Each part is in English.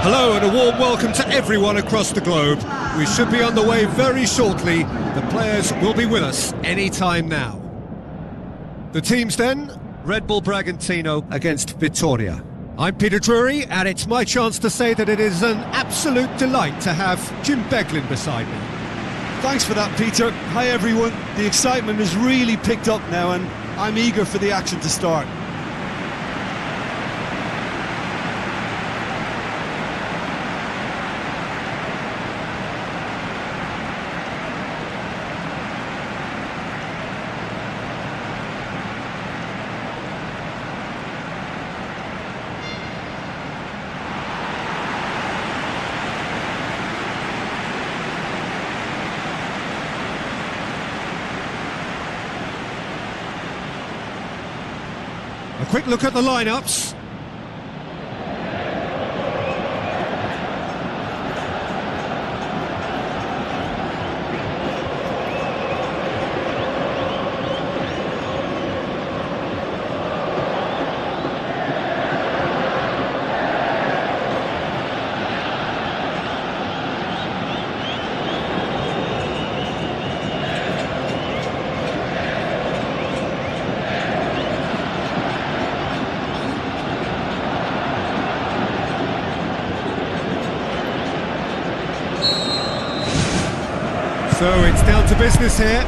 Hello and a warm welcome to everyone across the globe. We should be on the way very shortly. The players will be with us any time now. The teams then, Red Bull Bragantino against Vittoria. I'm Peter Drury, and it's my chance to say that it is an absolute delight to have Jim Beglin beside me. Thanks for that, Peter. Hi everyone. The excitement has really picked up now and I'm eager for the action to start. A quick look at the lineups. So it's down to business here.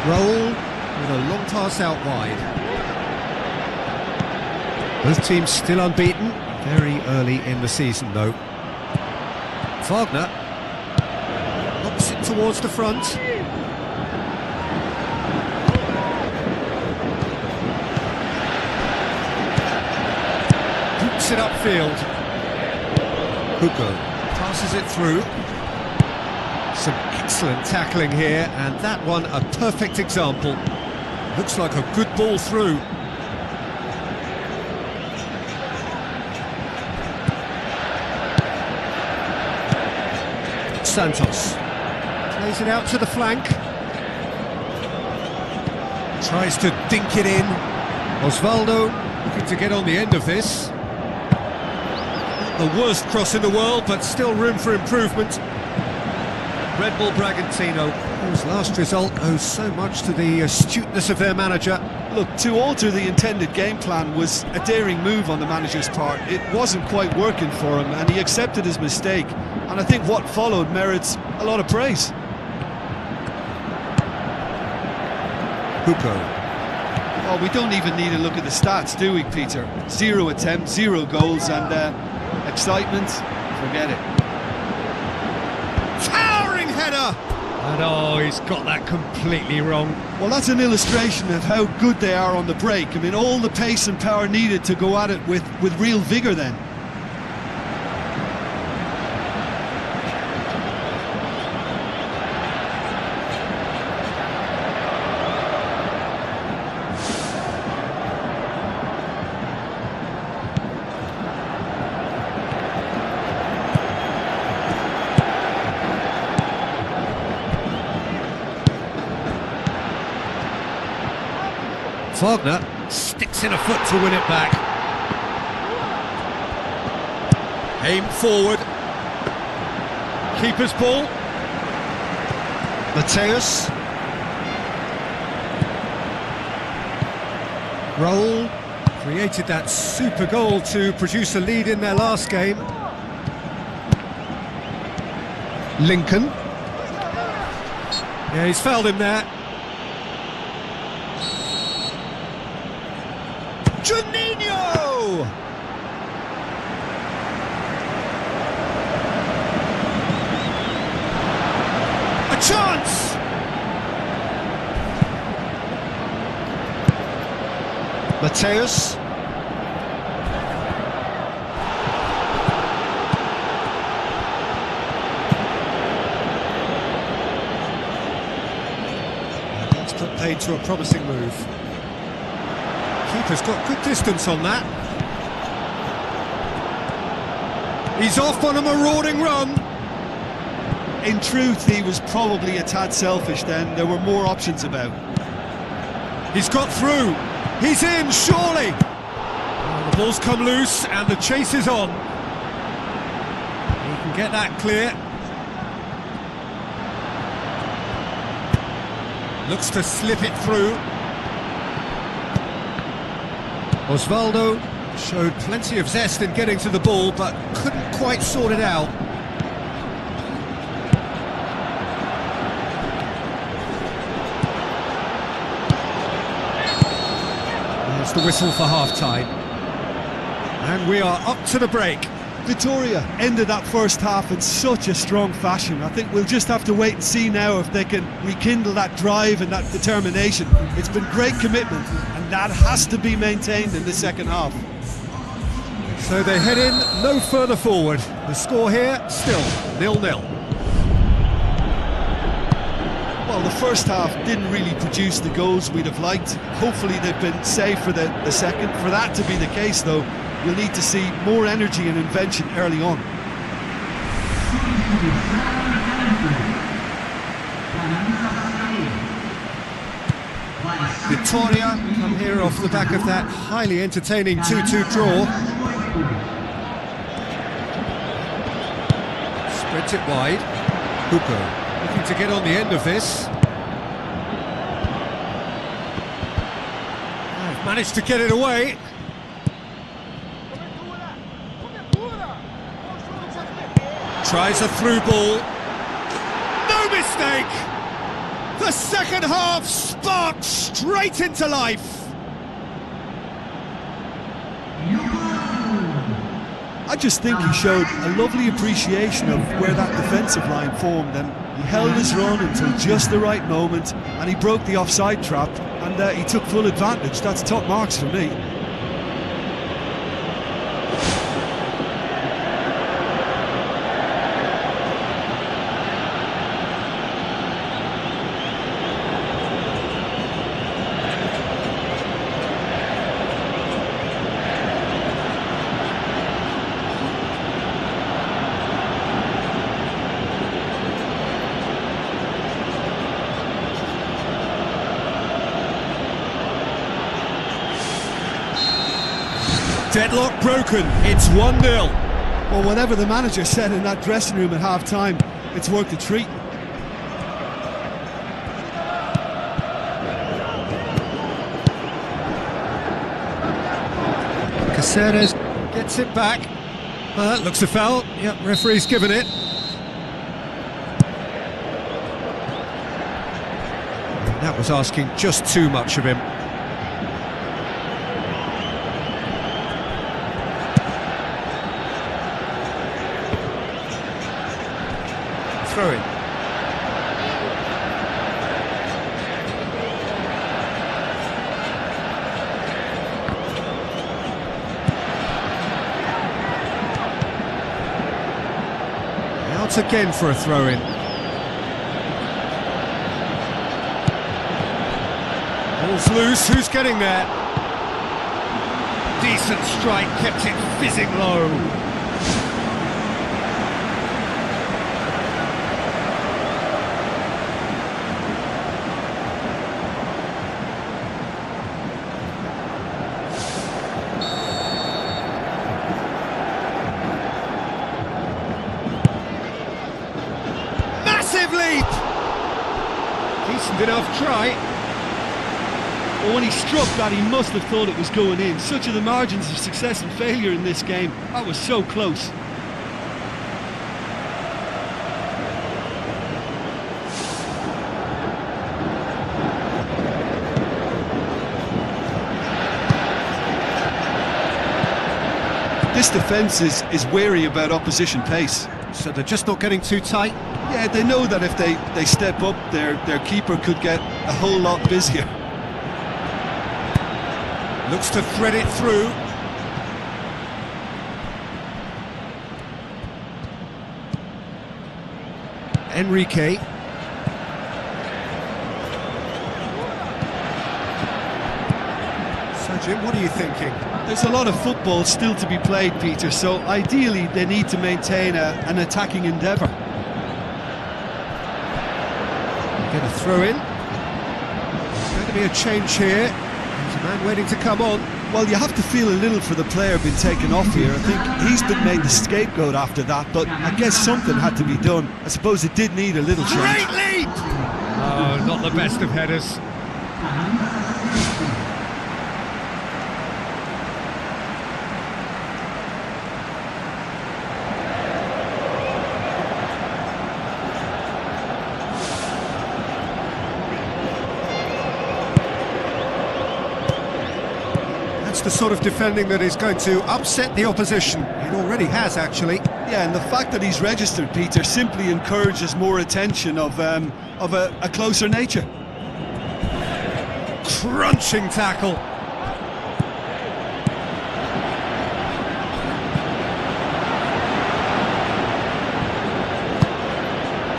Roll with a long pass out wide. Both teams still unbeaten, very early in the season though. Wagner knocks it towards the front. Hooks it upfield. Hugo passes it through. Some excellent tackling here, and that one a perfect example. Looks like a good ball through. Santos plays it out to the flank. Tries to dink it in. Osvaldo looking to get on the end of this. Not the worst cross in the world, but still room for improvement. Red Bull Bragantino, whose last result owes so much to the astuteness of their manager. Look, to alter the intended game plan was a daring move on the manager's part. It wasn't quite working for him and he accepted his mistake. And I think what followed merits a lot of praise. Hugo. Oh, we don't even need to look at the stats, do we, Peter? 0 attempts, 0 goals, and excitement, forget it. Header! And oh, he's got that completely wrong. Well, that's an illustration of how good they are on the break. I mean, all the pace and power needed to go at it with real vigour then. Wagner sticks in a foot to win it back. Aim forward. Keeper's ball. Mateus. Roll. Created that super goal to produce a lead in their last game. Lincoln. Yeah, he's fouled him there. Juninho! A chance! Mateus. Effort paid to a promising move. Keeper's got good distance on that. He's off on a marauding run. In truth, he was probably a tad selfish then. There were more options about. He's got through. He's in, surely. Oh, the ball's come loose and the chase is on. He can get that clear. Looks to slip it through. Osvaldo showed plenty of zest in getting to the ball, but couldn't quite sort it out. There's the whistle for half-time. And we are up to the break. Vitoria ended that first half in such a strong fashion. I think we'll just have to wait and see now if they can rekindle that drive and that determination. It's been great commitment, and that has to be maintained in the second half. So they head in no further forward. The score here, still 0-0. Well, the first half didn't really produce the goals we'd have liked. Hopefully they've been saved for the second. For that to be the case, though, we'll need to see more energy and invention early on. Vitoria come here off the back of that highly entertaining 2-2 draw. Spreads it wide. Hugo looking to get on the end of this. They've managed to get it away. Tries a through ball. No mistake! The second half sparks straight into life. I just think he showed a lovely appreciation of where that defensive line formed, and he held his run until just the right moment, and he broke the offside trap, and he took full advantage. That's top marks for me. Deadlock broken, it's 1-0. Well, whatever the manager said in that dressing room at half-time, it's worked a treat. Caceres gets it back. Looks a foul. Yep, referee's given it. That was asking just too much of him. Throw in. Out again for a throw in. Ball's loose, who's getting there? Decent strike, kept it fizzing low. Leap! Decent enough try. Well, when he struck that, he must have thought it was going in. Such are the margins of success and failure in this game. That was so close. This defence is wary about opposition pace. So they're just not getting too tight? Yeah, they know that if they step up, their keeper could get a whole lot busier. Looks to thread it through. Enrique. Jim, what are you thinking? There's a lot of football still to be played, Peter, so ideally they need to maintain an attacking endeavour. Get a throw in. There's going to be a change here. There's a man waiting to come on. Well, you have to feel a little for the player being taken off here. I think he's been made the scapegoat after that, but I guess something had to be done. I suppose it did need a little change. Great leap! Oh, not the best of headers. The sort of defending that is going to upset the opposition. It already has, actually. Yeah, and the fact that he's registered, Peter, simply encourages more attention of a closer nature. Crunching tackle.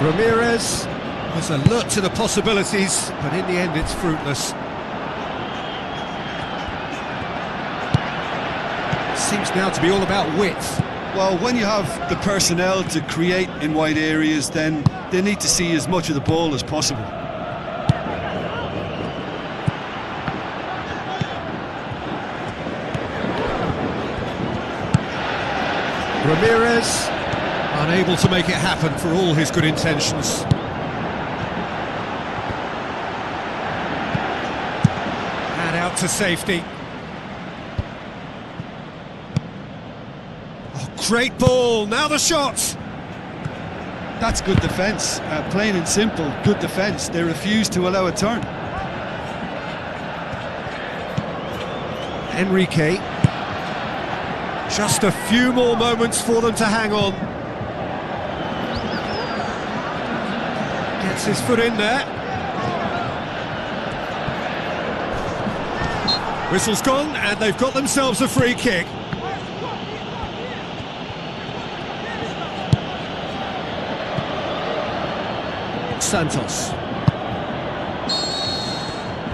Ramirez was alert to the possibilities, but in the end it's fruitless. Seems now to be all about width. Well, when you have the personnel to create in wide areas, then they need to see as much of the ball as possible. Ramirez, unable to make it happen for all his good intentions. And out to safety. Great ball, now the shot! That's good defence, plain and simple, good defence. They refuse to allow a turn. Enrique. Just a few more moments for them to hang on. Gets his foot in there. Whistle's gone, and they've got themselves a free kick. Santos.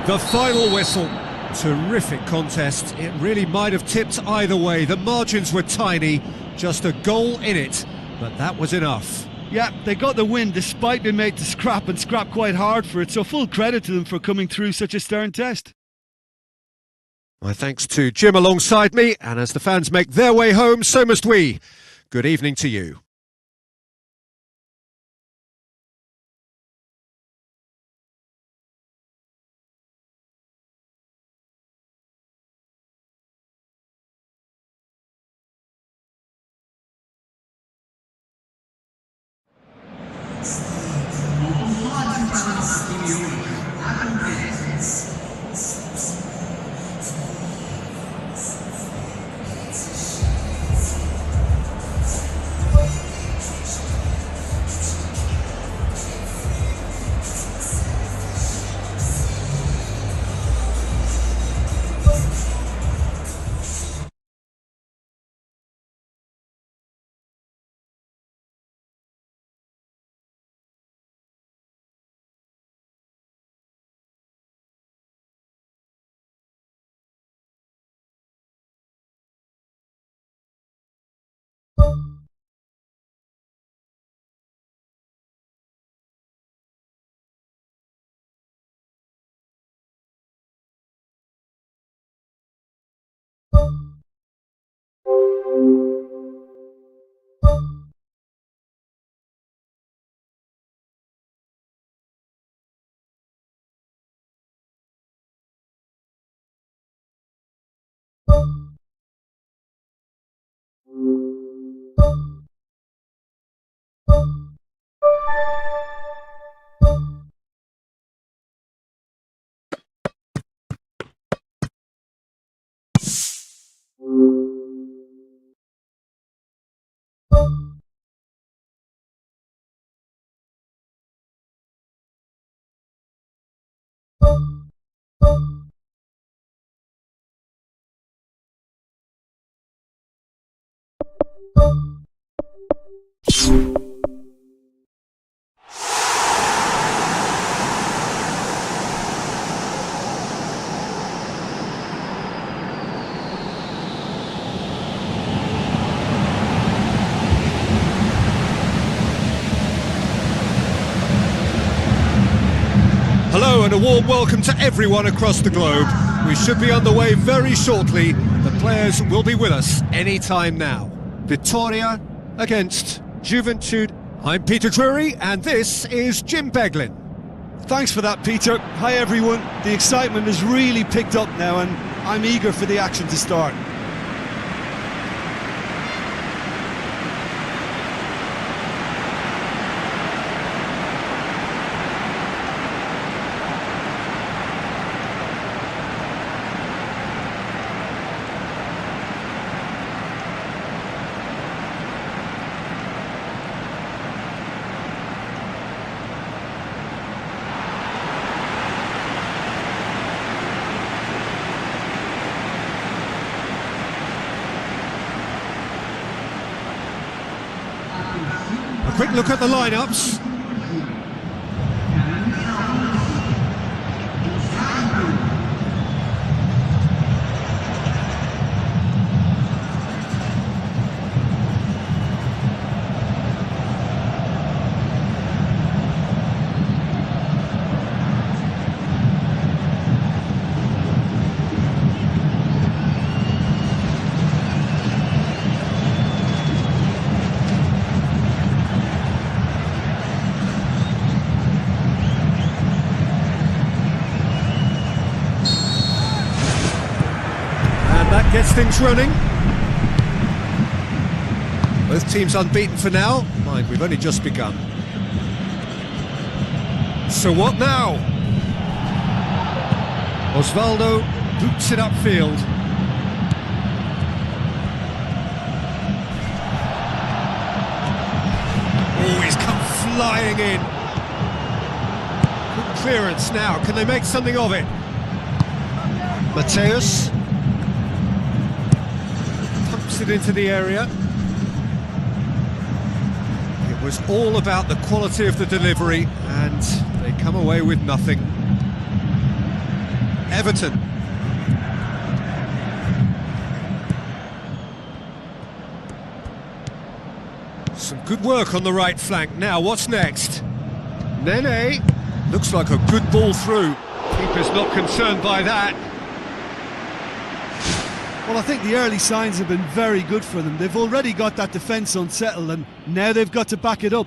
The final whistle. Terrific contest. It really might have tipped either way. The margins were tiny, just a goal in it, but that was enough. Yeah, they got the win despite being made to scrap and scrap quite hard for it, so full credit to them for coming through such a stern test. My thanks to Jim alongside me, and as the fans make their way home, so must we. Good evening to you. and a warm welcome to everyone across the globe. We should be on the way very shortly. The players will be with us any time now. Victoria against Juventude. I'm Peter Drury, and this is Jim Beglin. Thanks for that, Peter. Hi everyone. The excitement has really picked up now and I'm eager for the action to start. A quick look at the lineups. That gets things running. Both teams unbeaten for now. Mind, we've only just begun. So what now? Osvaldo boots it upfield. Oh, he's come flying in. Good clearance now. Can they make something of it? Mateus it into the area. It was all about the quality of the delivery, and they come away with nothing. Everton. Some good work on the right flank. Now, what's next? Nene. Looks like a good ball through. Keeper's not concerned by that. Well, I think the early signs have been very good for them. They've already got that defence unsettled and now they've got to back it up.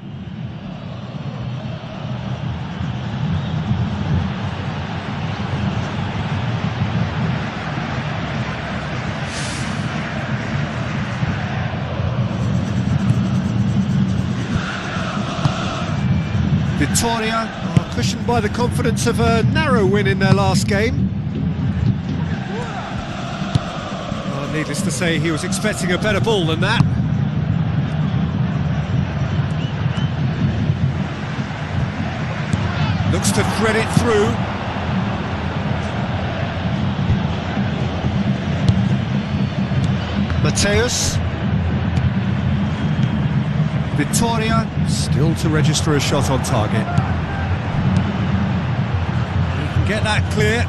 Victoria are cushioned by the confidence of a narrow win in their last game. Needless to say, he was expecting a better ball than that. Looks to thread it through. Mateus. Victoria still to register a shot on target. He can get that clear.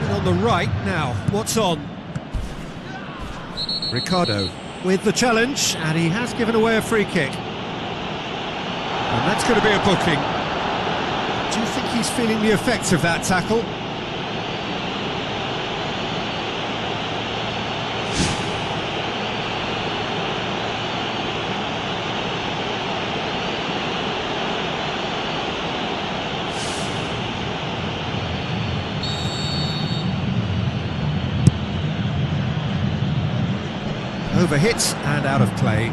On the right now, what's on? Ricardo with the challenge, and he has given away a free kick. And that's going to be a booking. Do you think he's feeling the effects of that tackle? Over hits and out of play.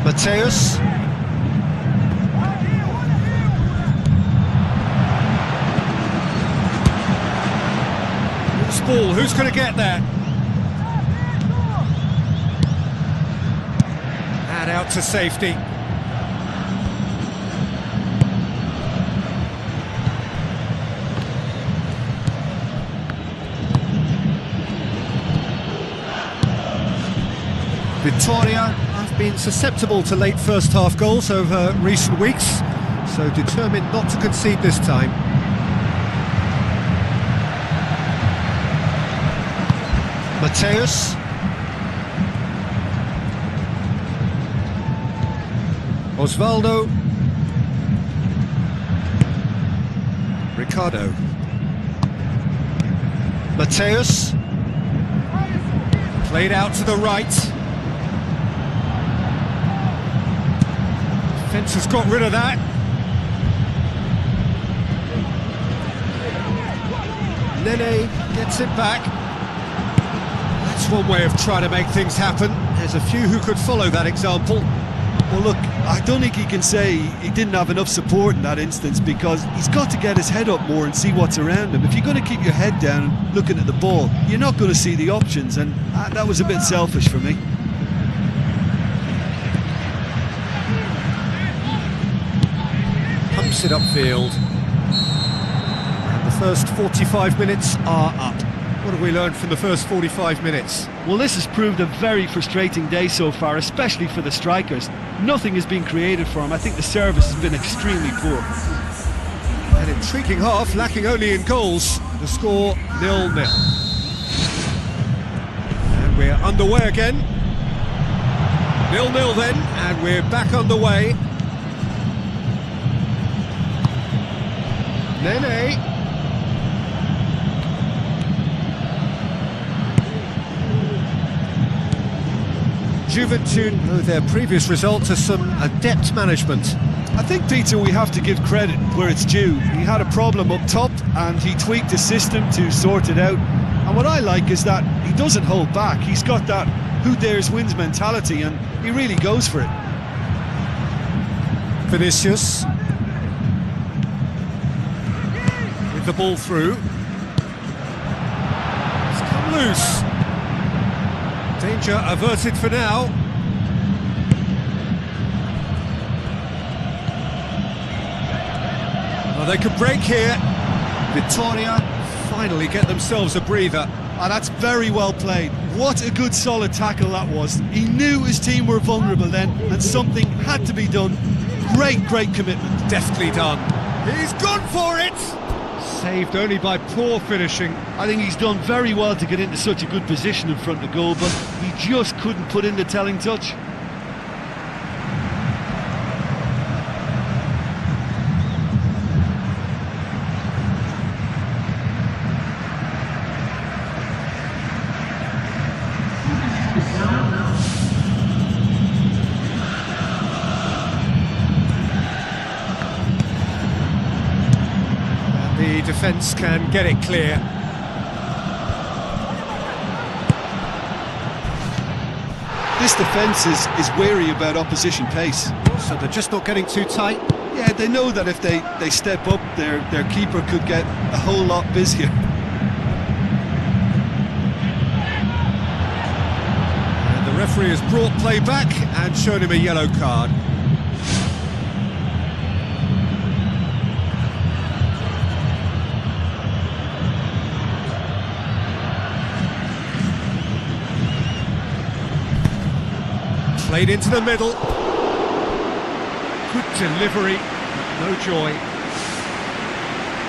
Mateus. Loose ball, who's going to get there? Out to safety. Victoria have been susceptible to late first half goals over recent weeks, so determined not to concede this time. Mateus. Osvaldo. Ricardo. Mateus. Played out to the right. Defence has got rid of that. Nene gets it back. That's one way of trying to make things happen. There's a few who could follow that example. Well, look, I don't think he can say he didn't have enough support in that instance, because he's got to get his head up more and see what's around him. If you're going to keep your head down looking at the ball, you're not going to see the options, and that was a bit selfish for me. Pumps it upfield. And the first 45 minutes are up. What have we learned from the first 45 minutes? Well, this has proved a very frustrating day so far, especially for the strikers. Nothing has been created for them. I think the service has been extremely poor. An intriguing half, lacking only in goals. The score 0-0. And we're underway again. 0-0 then, and we're back underway. Nene. Juventude owe their previous result to some adept management. I think, Peter, we have to give credit where it's due. He had a problem up top and he tweaked the system to sort it out. And what I like is that he doesn't hold back. He's got that who dares wins mentality, and he really goes for it. Vinicius with the ball through. It's come loose. Danger averted for now. Well, they could break here. Victoria finally get themselves a breather. Oh, that's very well played. What a good solid tackle that was. He knew his team were vulnerable then, and something had to be done. Great commitment. Deftly done. He's gone for it! Saved only by poor finishing. I think he's done very well to get into such a good position in front of goal, but he just couldn't put in the telling touch. The defence can get it clear. This defence is wary about opposition pace. So they're just not getting too tight. Yeah, they know that if they step up, their keeper could get a whole lot busier. And the referee has brought play back and shown him a yellow card. Played into the middle. Good delivery, no joy.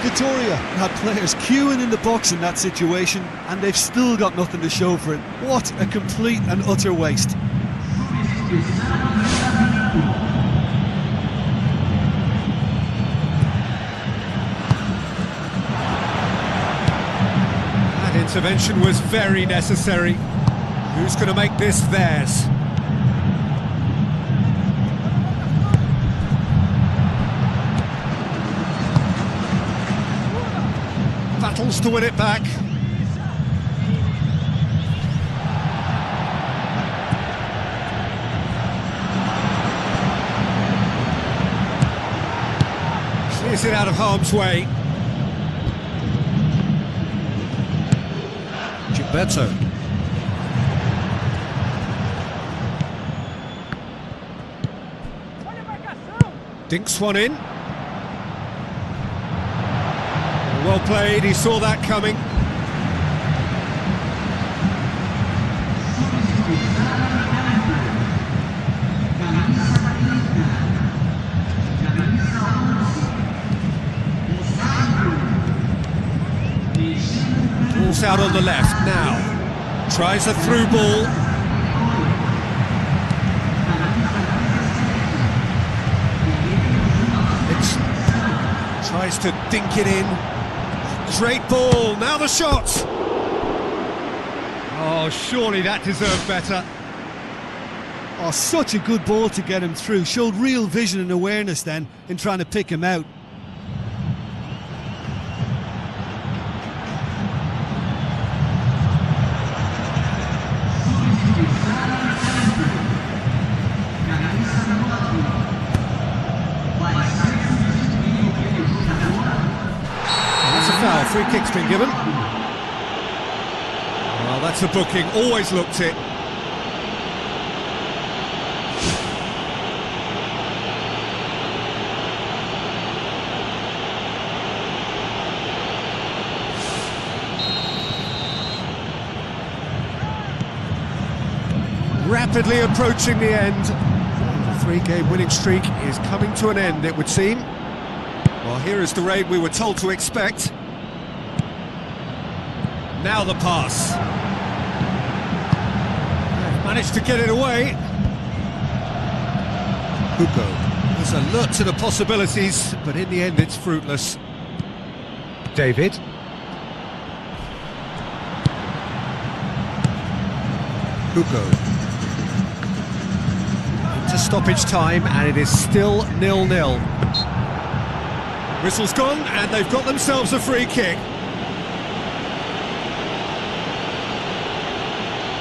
Victoria had players queuing in the box in that situation, and they've still got nothing to show for it. What a complete and utter waste. That intervention was very necessary. Who's going to make this theirs? Battles to win it back. Clears it out of harm's way. Gilberto. Dinks one in. Well played, he saw that coming. out on the left now. Tries a through ball. Tries to dink it in. Great ball, now the shot! Oh, surely that deserved better. Oh, such a good ball to get him through. Showed real vision and awareness then in trying to pick him out. That's a foul, free kick's been given. Well, that's a booking, always looked it. Rapidly approaching the end. The three-game winning streak is coming to an end, it would seem. Well, here is the raid we were told to expect. Now the pass. Managed to get it away. Hugo was alert to the possibilities, but in the end it's fruitless. David. Hugo. Into stoppage time, and it is still 0-0. Whistle's gone, and they've got themselves a free kick.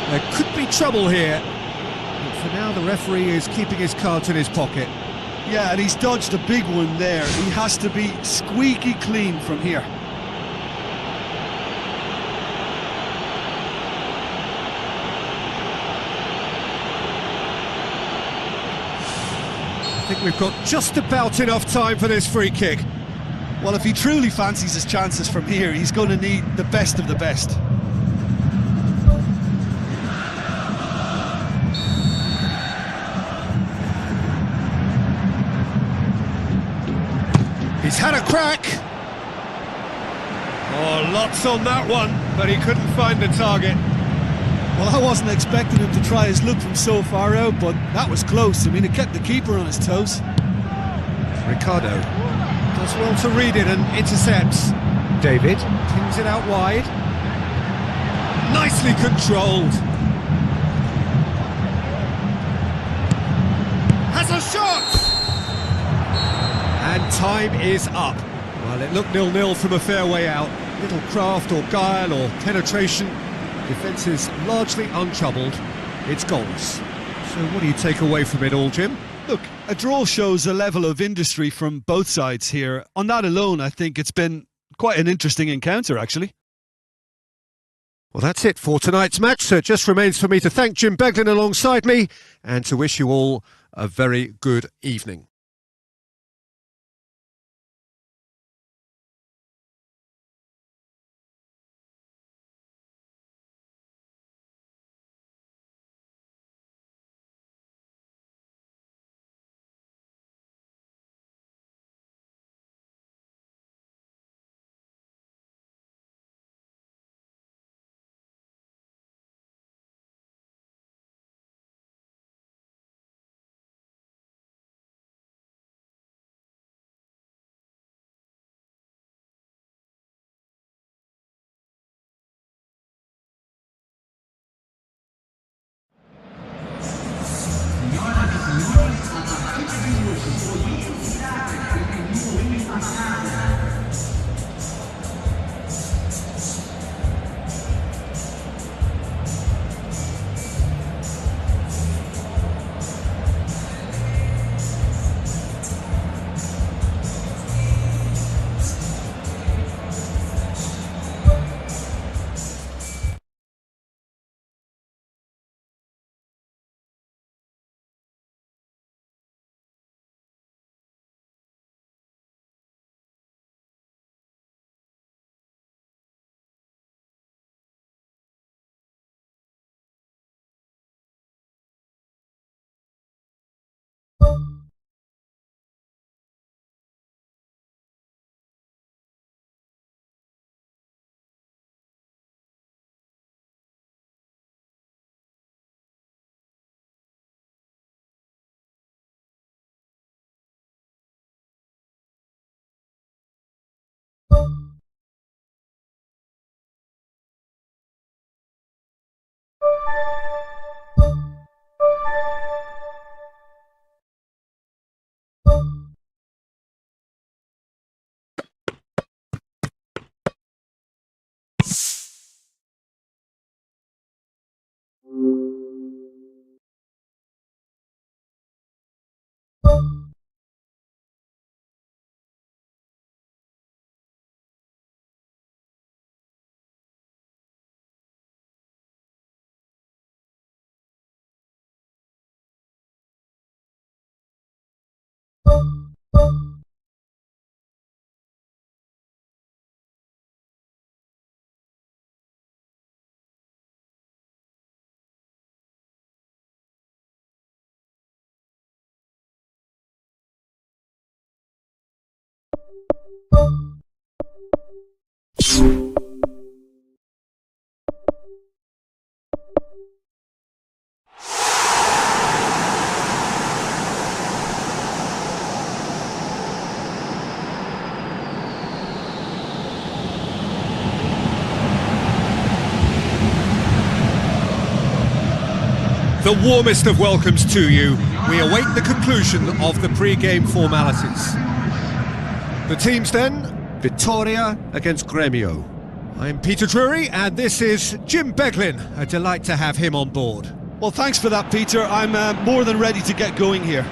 There could be trouble here, but for now the referee is keeping his cards in his pocket. Yeah, and he's dodged a big one there. He has to be squeaky clean from here. I think we've got just about enough time for this free kick. Well, if he truly fancies his chances from here, he's going to need the best of the best. He's had a crack. Oh, lots on that one, but he couldn't find the target. Well, I wasn't expecting him to try his luck from so far out, but that was close. I mean, it kept the keeper on his toes. Ricardo does well to read it and intercepts. David pings it out wide. Nicely controlled. Has a shot! And time is up. Well, it looked 0-0 from a fair way out. Little craft or guile or penetration. Defence is largely untroubled. It's goals. So what do you take away from it all, Jim? Look, a draw shows a level of industry from both sides here. On that alone, I think it's been quite an interesting encounter, actually. Well, that's it for tonight's match. So it just remains for me to thank Jim Beglin alongside me and to wish you all a very good evening. The warmest of welcomes to you. We await the conclusion of the pre-game formalities. The teams then, Vitoria against Gremio. I'm Peter Drury and this is Jim Beglin. A delight to have him on board. Well, thanks for that, Peter. I'm more than ready to get going here.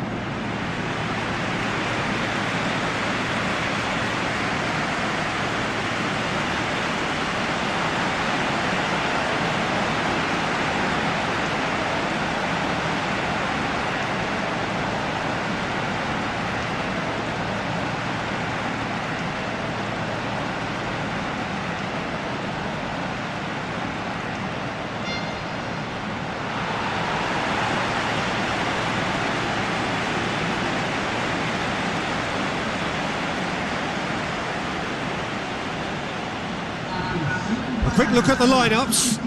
A quick look at the lineups.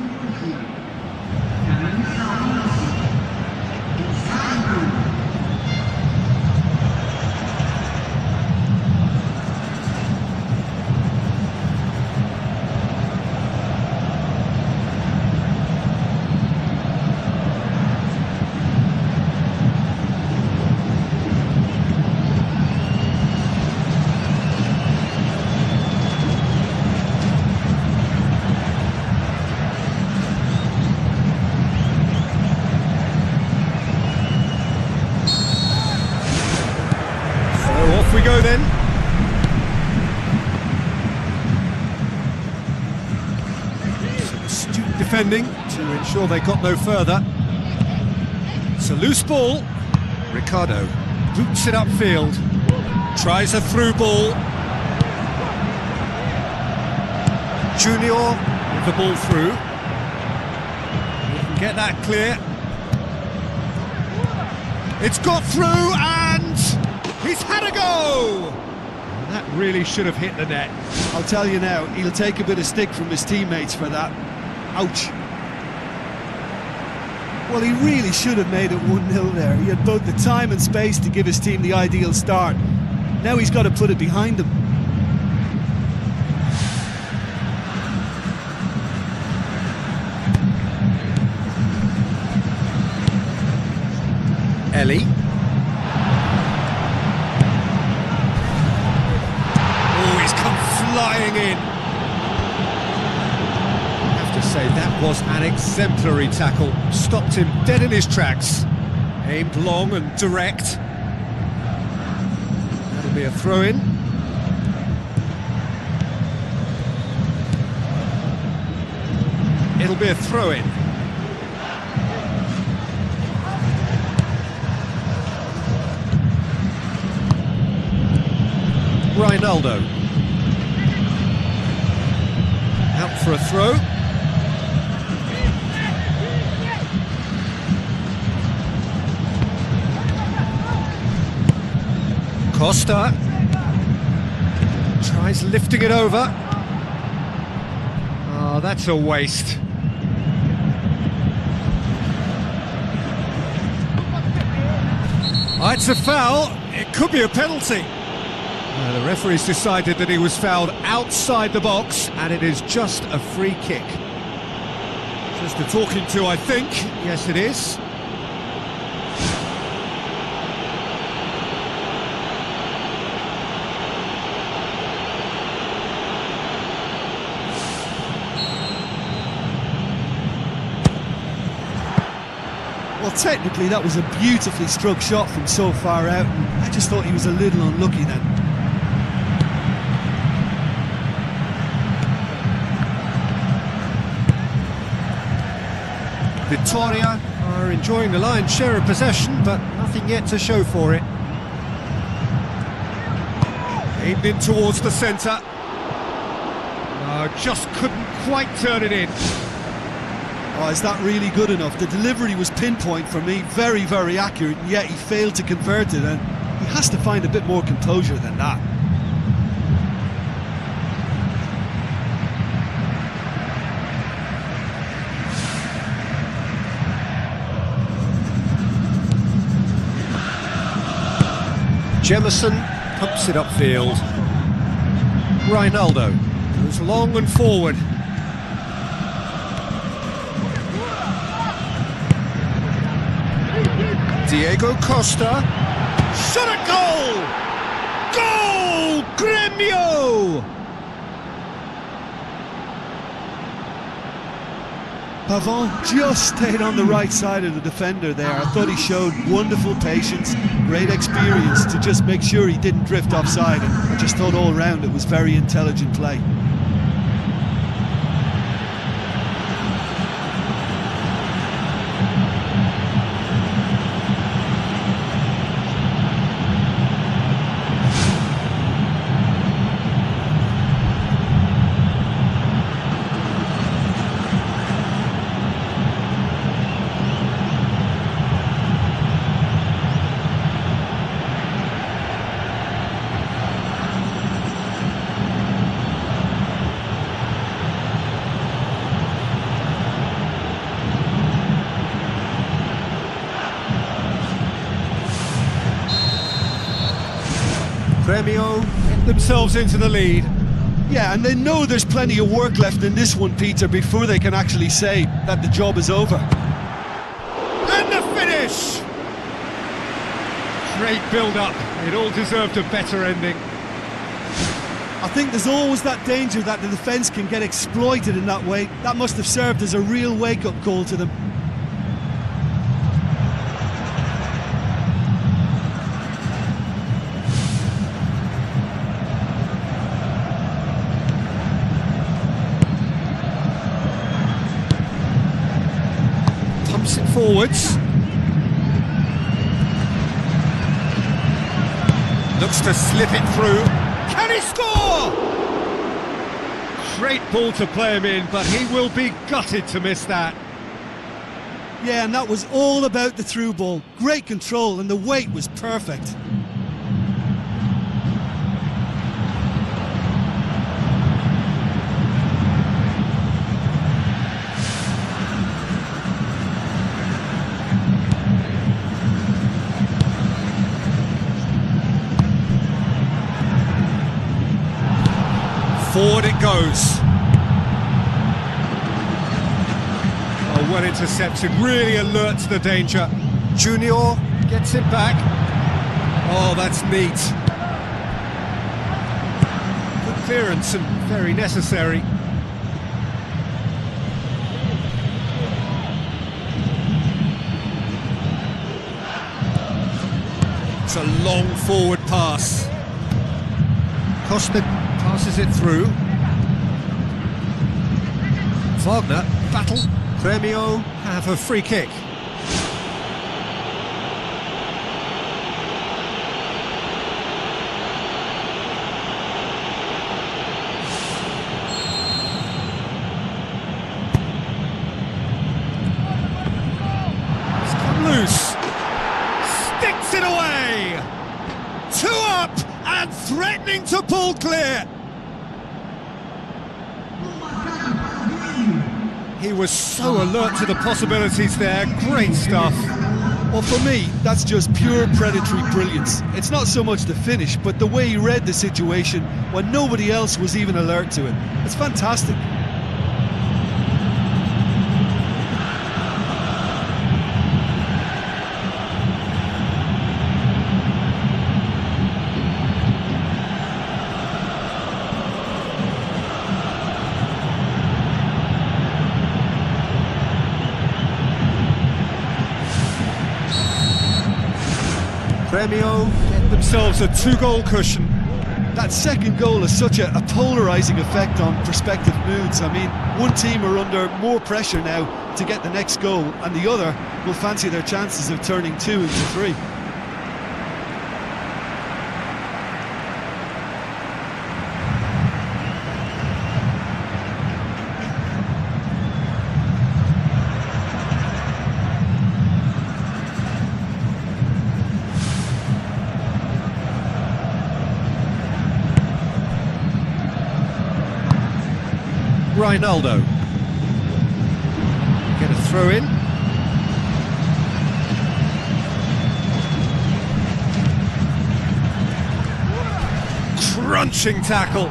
We go then. Some astute defending to ensure they got no further. It's a loose ball. Ricardo boots it upfield. Tries a through ball. Junior with the ball through. He can get that clear. It's got through and he's had a go! That really should have hit the net. I'll tell you now, he'll take a bit of stick from his teammates for that. Ouch. Well, he really should have made it 1-0 there. He had both the time and space to give his team the ideal start. Now he's got to put it behind him. Ellie. Flying in. I have to say that was an exemplary tackle. Stopped him dead in his tracks. Aimed long and direct. That'll be a throw-in. It'll be a throw-in. Ronaldo. Out for a throw. Costa tries lifting it over. Oh, that's a waste. Oh, it's a foul. It could be a penalty. The referee's decided that he was fouled outside the box, and it is just a free kick. Just a talking to, I think. Yes, it is. Well, technically that was a beautifully struck shot from so far out, and I just thought he was a little unlucky then. Victoria are enjoying the lion's share of possession, but nothing yet to show for it. Aimed in towards the centre. Just couldn't quite turn it in. Oh, is that really good enough? The delivery was pinpoint for me, very, very accurate, and yet he failed to convert it, and he has to find a bit more composure than that. Jemison pumps it upfield. Ronaldo goes long and forward. Diego Costa. Shot a goal! Goal! Gremio! Pavon just stayed on the right side of the defender there. I thought he showed wonderful patience, great experience to just make sure he didn't drift offside, and I just thought all round it was very intelligent play. Gremio get themselves into the lead. Yeah, and they know there's plenty of work left in this one, Peter, before they can actually say that the job is over. And the finish! Great build-up. It all deserved a better ending. I think there's always that danger that the defence can get exploited in that way. That must have served as a real wake-up call to them. Pumps it forwards. Looks to slip it through. Can he score? Great ball to play him in, but he will be gutted to miss that. Yeah, and that was all about the through ball. Great control, and the weight was perfect. Forward it goes. Oh, well intercepted, really alert to the danger. Junior gets it back. Oh, that's neat. Good clearance and very necessary. It's a long forward pass. Costa passes it through. Wagner, battle. Gremio have a free kick. It's come loose. Sticks it away. 2 up and threatening to pull clear. He was so alert to the possibilities there. Great stuff. Well, for me, that's just pure predatory brilliance. It's not so much the finish, but the way he read the situation when nobody else was even alert to it. It's fantastic. Gremio get themselves a 2-goal cushion. That second goal has such a polarising effect on prospective moods. I mean, one team are under more pressure now to get the next goal, and the other will fancy their chances of turning 2 into 3. Ronaldo. Get a throw in. Crunching tackle.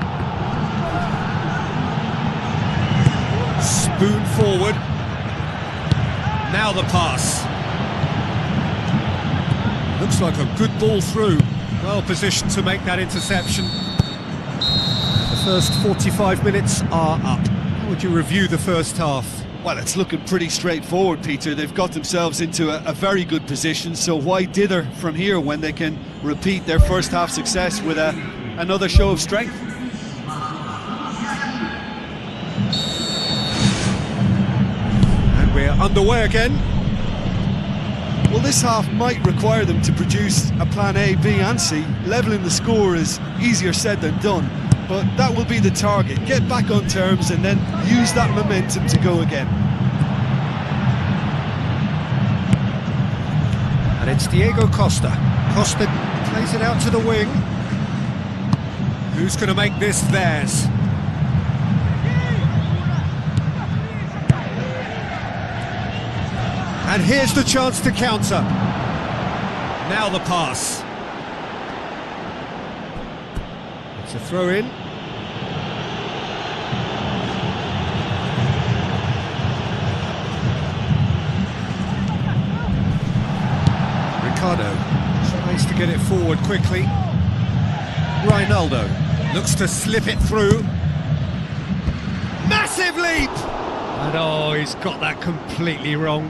Spoon forward. Now the pass. Looks like a good ball through. Well positioned to make that interception. The first 45 minutes are up. How would you review the first half? Well, it's looking pretty straightforward, Peter. They've got themselves into a very good position, so why dither from here when they can repeat their first half success with another show of strength? And we're underway again. Well, this half might require them to produce a plan A, B and C. Levelling the score is easier said than done, but that will be the target. Get back on terms and then use that momentum to go again. And it's Diego Costa. Costa plays it out to the wing. Who's going to make this theirs? And here's the chance to counter. Now the pass. It's a throw in. Ricardo tries to get it forward quickly. Ronaldo looks to slip it through. Massive leap! And oh, he's got that completely wrong.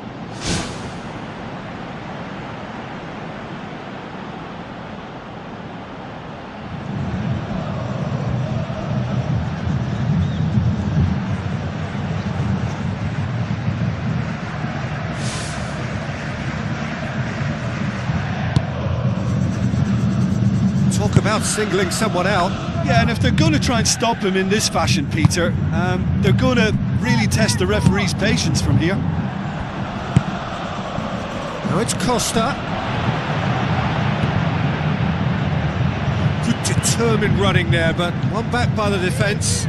Talk about singling someone out. Yeah, and if they're going to try and stop him in this fashion, Peter, they're going to really test the referee's patience from here. Now it's Costa. Good determined running there, but one back by the defence.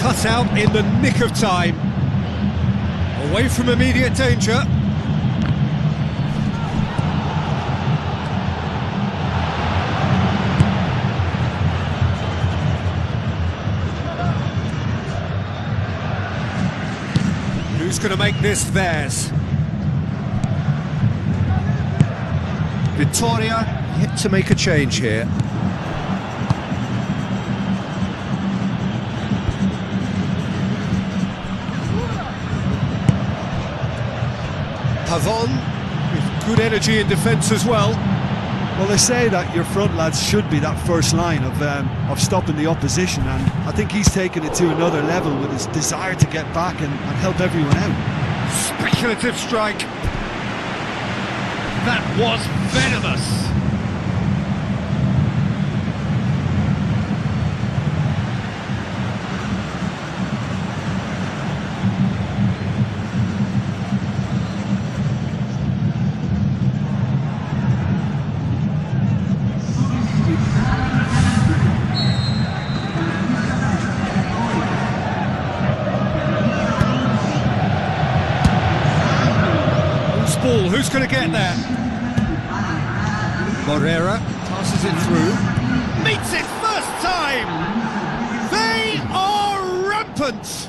Cut out in the nick of time. Away from immediate danger. Who's going to make this theirs? Victoria yet to make a change here. Pavon with good energy in defence as well. Well, they say that your front lads should be that first line of stopping the opposition, and I think he's taken it to another level with his desire to get back and help everyone out. Speculative strike. That was venomous. Ball, who's going to get there? Morera passes it through. Meets it first time! They are rampant!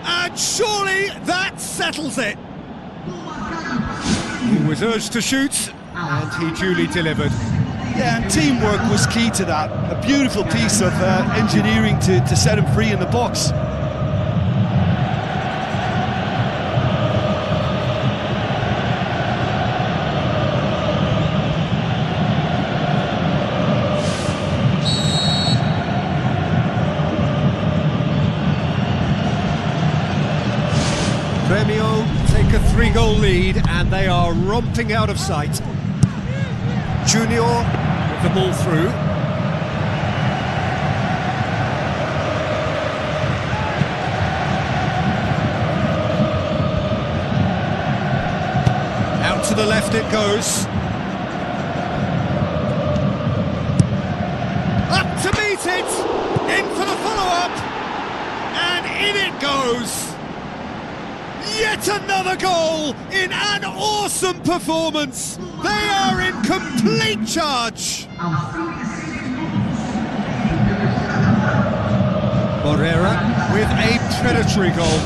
And surely that settles it! He was urged to shoot, and he duly delivered. Yeah, and teamwork was key to that. A beautiful piece of engineering to set him free in the box. Premio take a 3-goal lead and they are romping out of sight. Junior with the ball through. Out to the left it goes. Up to meet it! In for the follow-up! And in it goes! Yet another goal in an awesome performance! They are in complete charge! Morera with a predatory goal.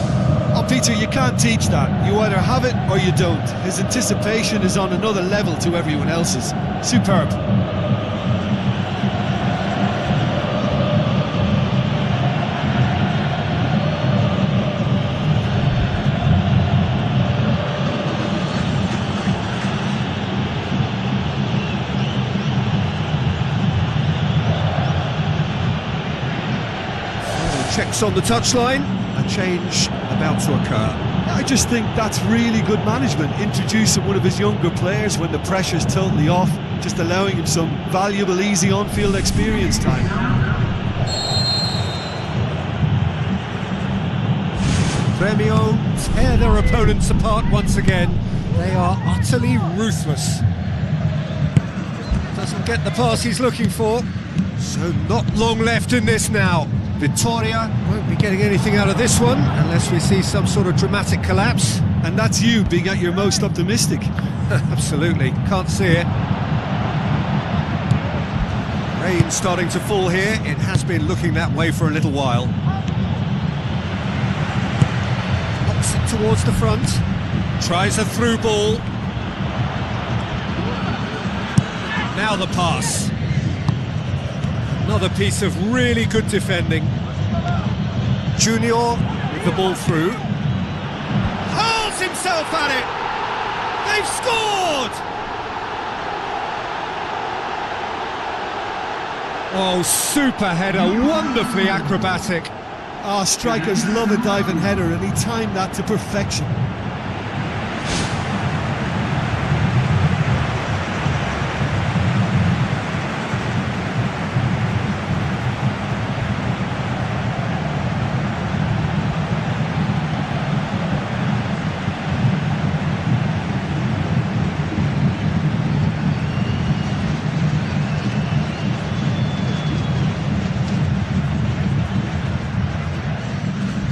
Oh, Peter, you can't teach that. You either have it or you don't. His anticipation is on another level to everyone else's. Superb. Checks on the touchline, a change about to occur. I just think that's really good management, introducing one of his younger players when the pressure's totally off, just allowing him some valuable, easy on-field experience time. Premio tear their opponents apart once again. They are utterly ruthless. Doesn't get the pass he's looking for, so not long left in this now. Vittoria won't be getting anything out of this one unless we see some sort of dramatic collapse. And that's you being at your most optimistic. Absolutely, can't see it. Rain starting to fall here. It has been looking that way for a little while. Knocks it towards the front. Tries a through ball. Now the pass. Another piece of really good defending. Junior with the ball through. Hurls himself at it! They've scored! Oh, super header, wonderfully acrobatic. Oh, strikers love a diving header, and he timed that to perfection.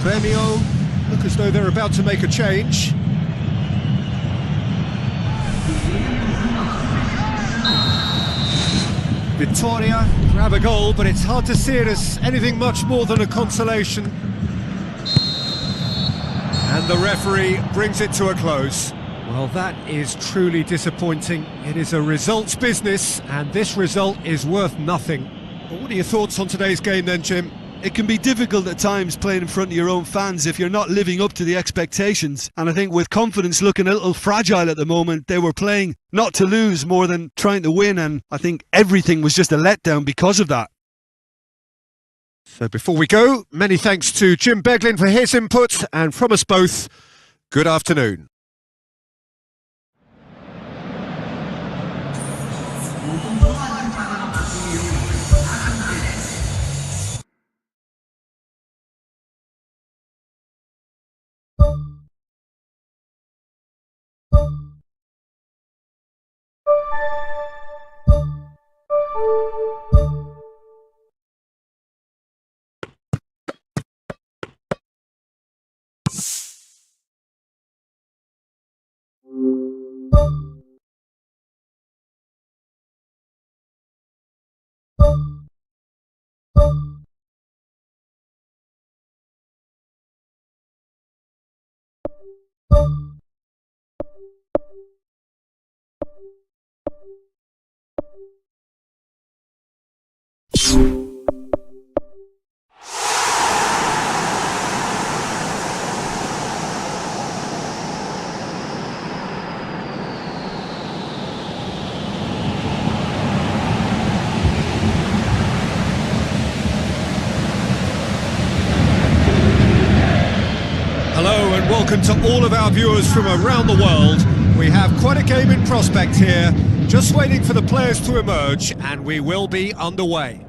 Premio look as though they're about to make a change. Vittoria grab a goal, but it's hard to see it as anything much more than a consolation. And the referee brings it to a close. Well, that is truly disappointing. It is a results business, and this result is worth nothing. But what are your thoughts on today's game then, Jim? It can be difficult at times playing in front of your own fans if you're not living up to the expectations. And I think with confidence looking a little fragile at the moment, they were playing not to lose more than trying to win. And I think everything was just a letdown because of that. So before we go, many thanks to Jim Beglin for his input. And from us both, good afternoon. welcome to all of our viewers from around the world. We have quite a game in prospect here, just waiting for the players to emerge, and we will be underway.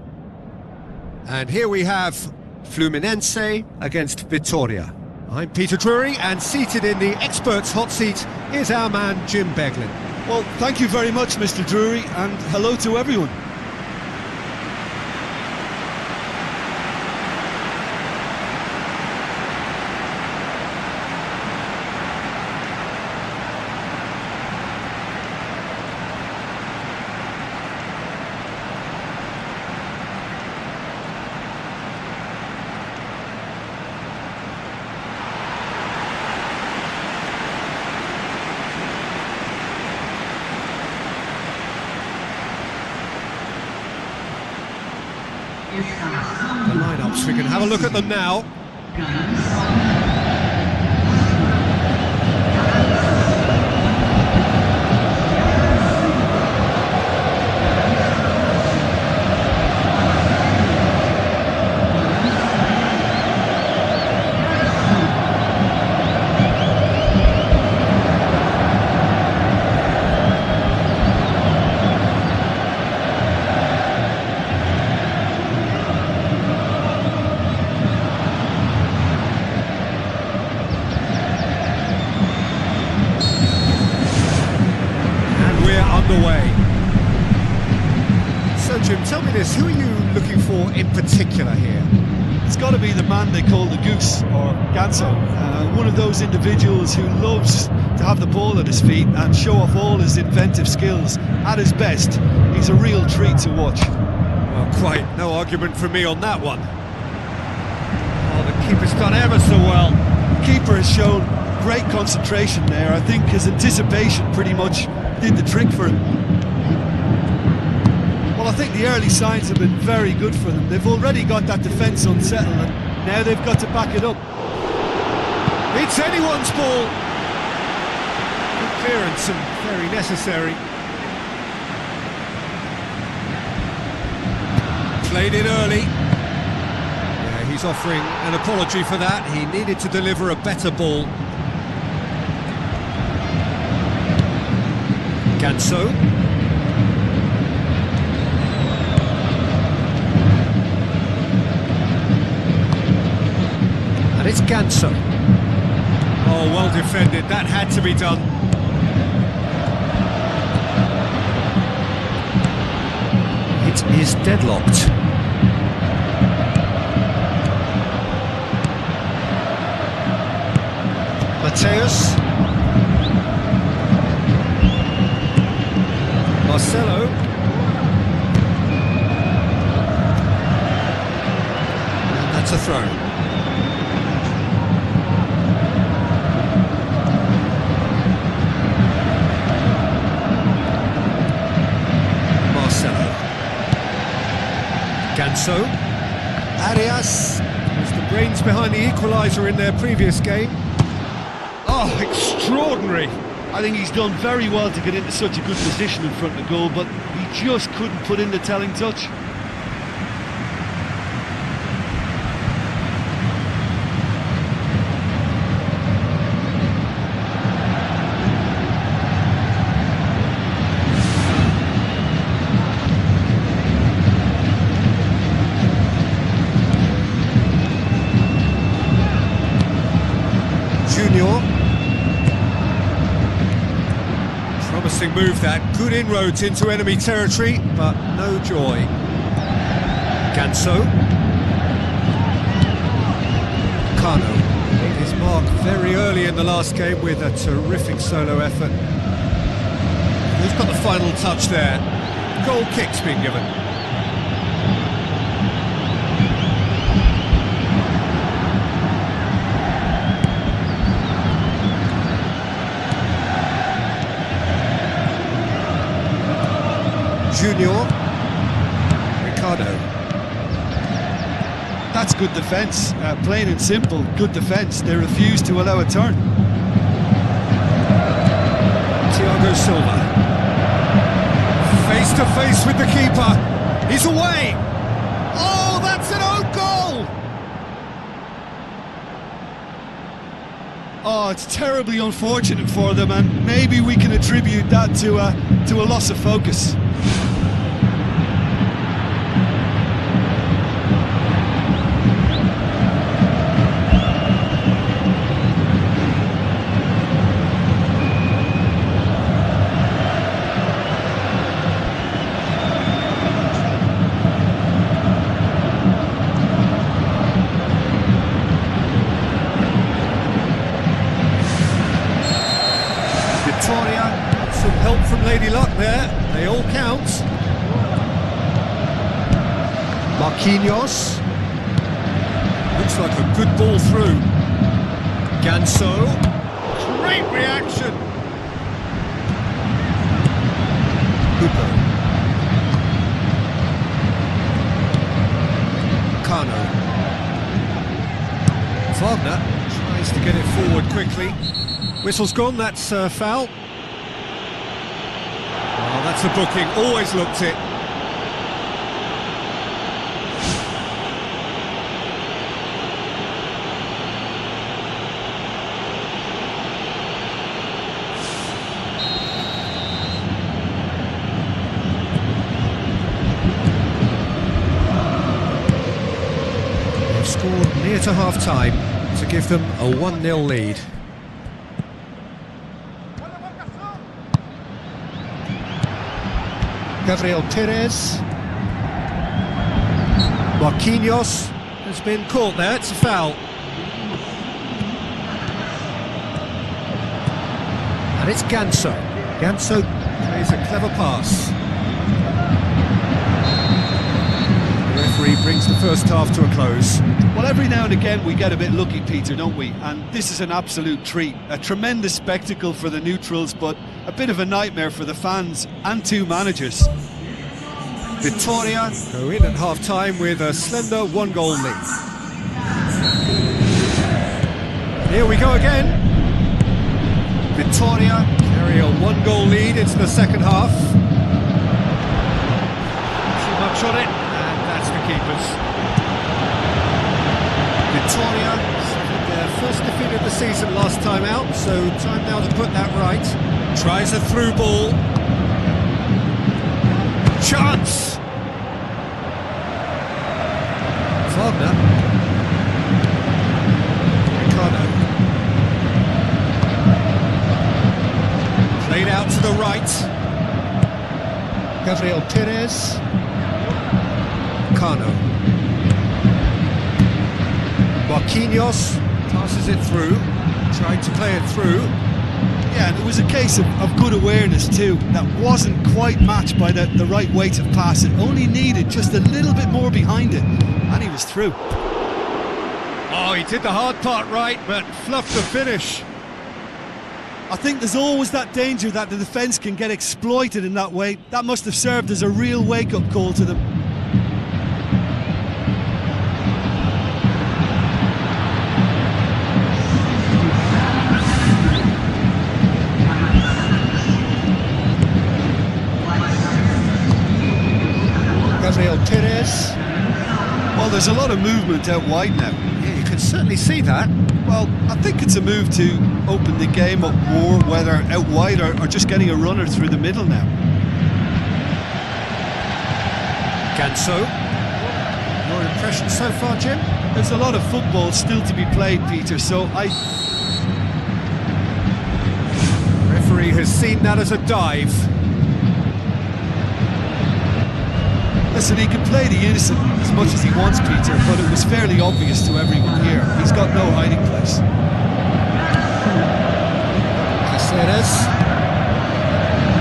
And here we have Fluminense against Vitória. I'm Peter Drury, and seated in the experts' hot seat is our man Jim Beglin. Well, thank you very much, Mr. Drury, and hello to everyone. The lineups, we can have a look at them now. Underway. So Jim, tell me this, who are you looking for in particular here? It's got to be the man they call the Goose, or Ganso. One of those individuals who loves to have the ball at his feet and show off all his inventive skills. At his best, he's a real treat to watch. Well, quite no argument from me on that one. Oh, the keeper's done ever so well. The keeper has shown great concentration there. I think his anticipation pretty much did the trick for him. Well, I think the early signs have been very good for them. They've already got that defence unsettled, and now they've got to back it up. It's anyone's ball. Good clearance and very necessary. Played in early. Yeah, he's offering an apology for that. He needed to deliver a better ball. Ganso. And it's Ganso. Oh, well defended. That had to be done. It is deadlocked. Mateus. Marcelo. And that's a throw. Marcelo. Ganso. Arias was the brains behind the equaliser in their previous game. Oh, extraordinary. I think he's done very well to get into such a good position in front of goal, but he just couldn't put in the telling touch. Junior. Promising move that, good inroads into enemy territory, but no joy. Ganso. Kano made his mark very early in the last game with a terrific solo effort. Who's got the final touch there? Goal kick's been given. Junior. Ricardo. That's good defence, plain and simple, good defence. They refuse to allow a turn. Thiago Silva. Face to face with the keeper. He's away. Oh, that's an own goal. Oh, it's terribly unfortunate for them, and maybe we can attribute that to a loss of focus. Some help from Lady Luck there, they all count. Marquinhos. Looks like a good ball through. Ganso. Great reaction. Hooper. Kano. Wagner tries to get it forward quickly. Whistle's gone, that's foul. Oh, that's a booking, always looked it. They've scored near to half-time to give them a 1-0 lead. Gabriel Perez. Marquinhos has been caught there, it's a foul. And it's Ganso. Ganso plays a clever pass. The referee brings the first half to a close. Well, every now and again we get a bit lucky, Peter, don't we? And this is an absolute treat. A tremendous spectacle for the neutrals, but a bit of a nightmare for the fans and two managers. Victoria go in at half-time with a slender 1-goal lead. Here we go again. Victoria carry a 1-goal lead into the second half. Too much on it, and that's the keepers. Victoria suffered their first defeat of the season last time out, so time now to put that right. Tries a through ball. Chance! Wagner. Ricardo. Played out to the right. Gabriel Perez. Kano. Marquinhos passes it through. Tried to play it through. Yeah, and it was a case of good awareness too. That wasn't quite matched by the right weight of pass. It only needed just a little bit more behind it, and he was through. Oh, he did the hard part right, but fluffed the finish. I think there's always that danger that the defence can get exploited in that way. That must have served as a real wake-up call to them. Gabriel Perez. Well, there's a lot of movement out wide now. Yeah, you can certainly see that. Well, I think it's a move to open the game up more, whether out wide or just getting a runner through the middle now. Ganso. Your impression so far, Jim? There's a lot of football still to be played, Peter, so Referee has seen that as a dive. Listen, he can play the innocent as much as he wants, Peter, but it was fairly obvious to everyone here. He's got no hiding place. Caceres.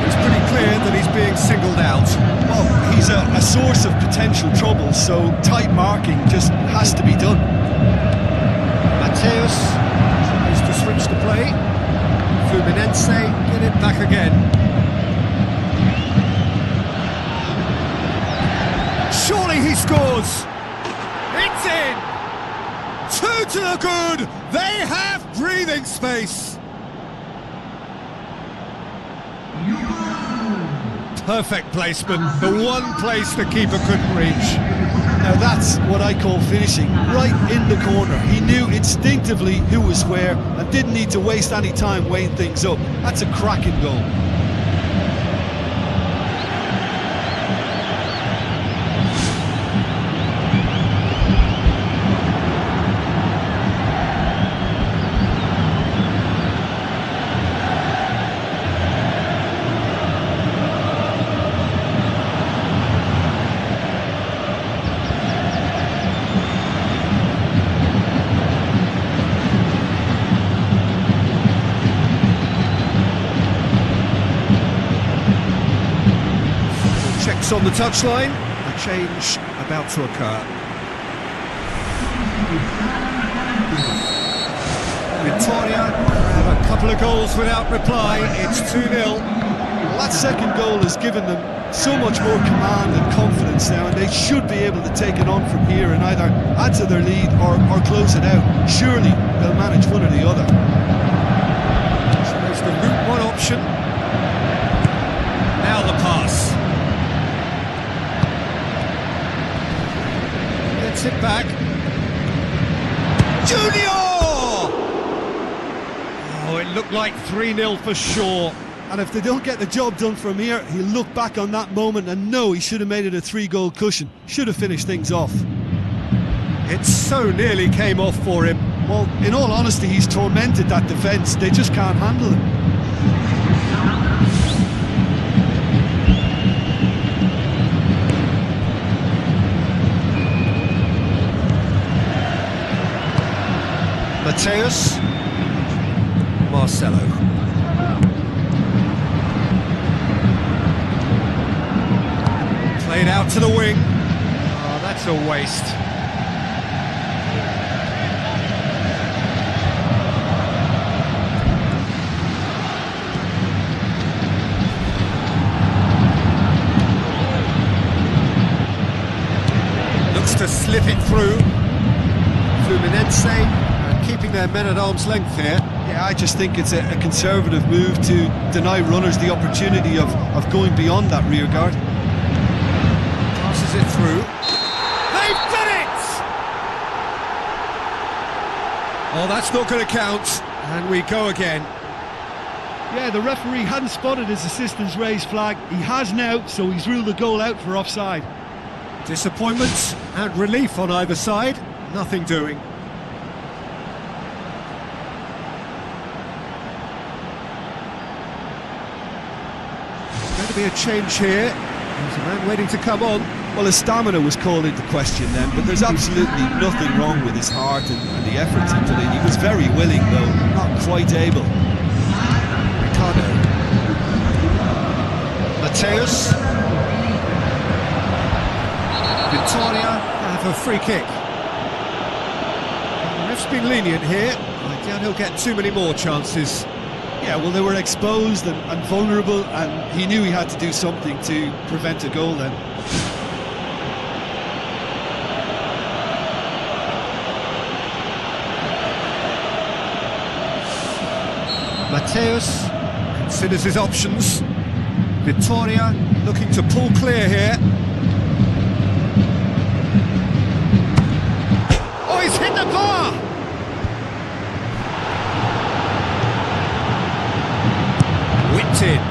It's pretty clear that he's being singled out. Well, he's a source of potential trouble, so tight marking just has to be done. Mateus tries to switch the play. Fluminense get it back again. Surely he scores! It's in! 2 to the good! They have breathing space! Perfect placement, the one place the keeper couldn't reach. Now that's That's what I call finishing, right in the corner. He knew instinctively who was where and didn't need to waste any time weighing things up. That's a cracking goal. On the touchline, a change about to occur. Victoria have a couple of goals without reply. It's 2-0. Well, that second goal has given them so much more command and confidence now, and they should be able to take it on from here and either add to their lead or close it out. Surely they'll manage one or the other. So there's the route one option. Now the pass. Gets it back. Junior! Oh, it looked like 3-0 for sure. And if they don't get the job done from here, he'll look back on that moment and know he should have made it a 3-goal cushion. Should have finished things off. It so nearly came off for him. Well, in all honesty, he's tormented that defence. They just can't handle him. Mateus, Marcelo. Played out to the wing. Oh, that's a waste. Looks to slip it through. Fluminense. Keeping their men at arm's length here. Yeah, I just think it's a conservative move to deny runners the opportunity of going beyond that rear guard. Passes it through. They've done it! Oh, that's not going to count. And we go again. Yeah, the referee hadn't spotted his assistant's raised flag. He has now, so he's ruled the goal out for offside. Disappointment and relief on either side. Nothing doing. Be a change here. There's a man waiting to come on. Well, his stamina was called into question then, but there's absolutely nothing wrong with his heart and the efforts he put in. He was very willing, though, not quite able. Ricardo. Mateus. Victoria have a free kick. The ref's been lenient here. I doubt he'll get too many more chances. Yeah, well, they were exposed and vulnerable, and he knew he had to do something to prevent a goal then. Mateus considers his options. Victoria looking to pull clear here. Oh, he's hit the bar! Whipped in.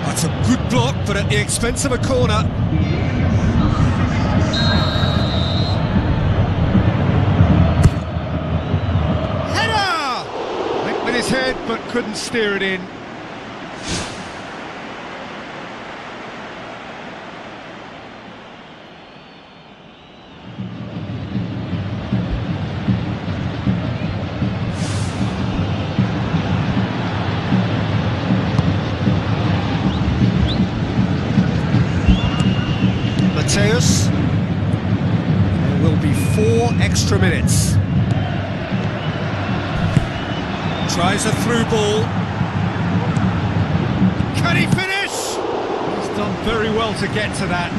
That's a good block, but at the expense of a corner. Header! Went with his head, but couldn't steer it in. Mateus. There will be 4 extra minutes. Tries a through ball. Can he finish? He's done very well to get to that.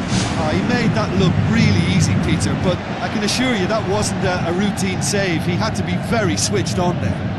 He made that look really easy, Peter, but I can assure you that wasn't a routine save. He had to be very switched on there.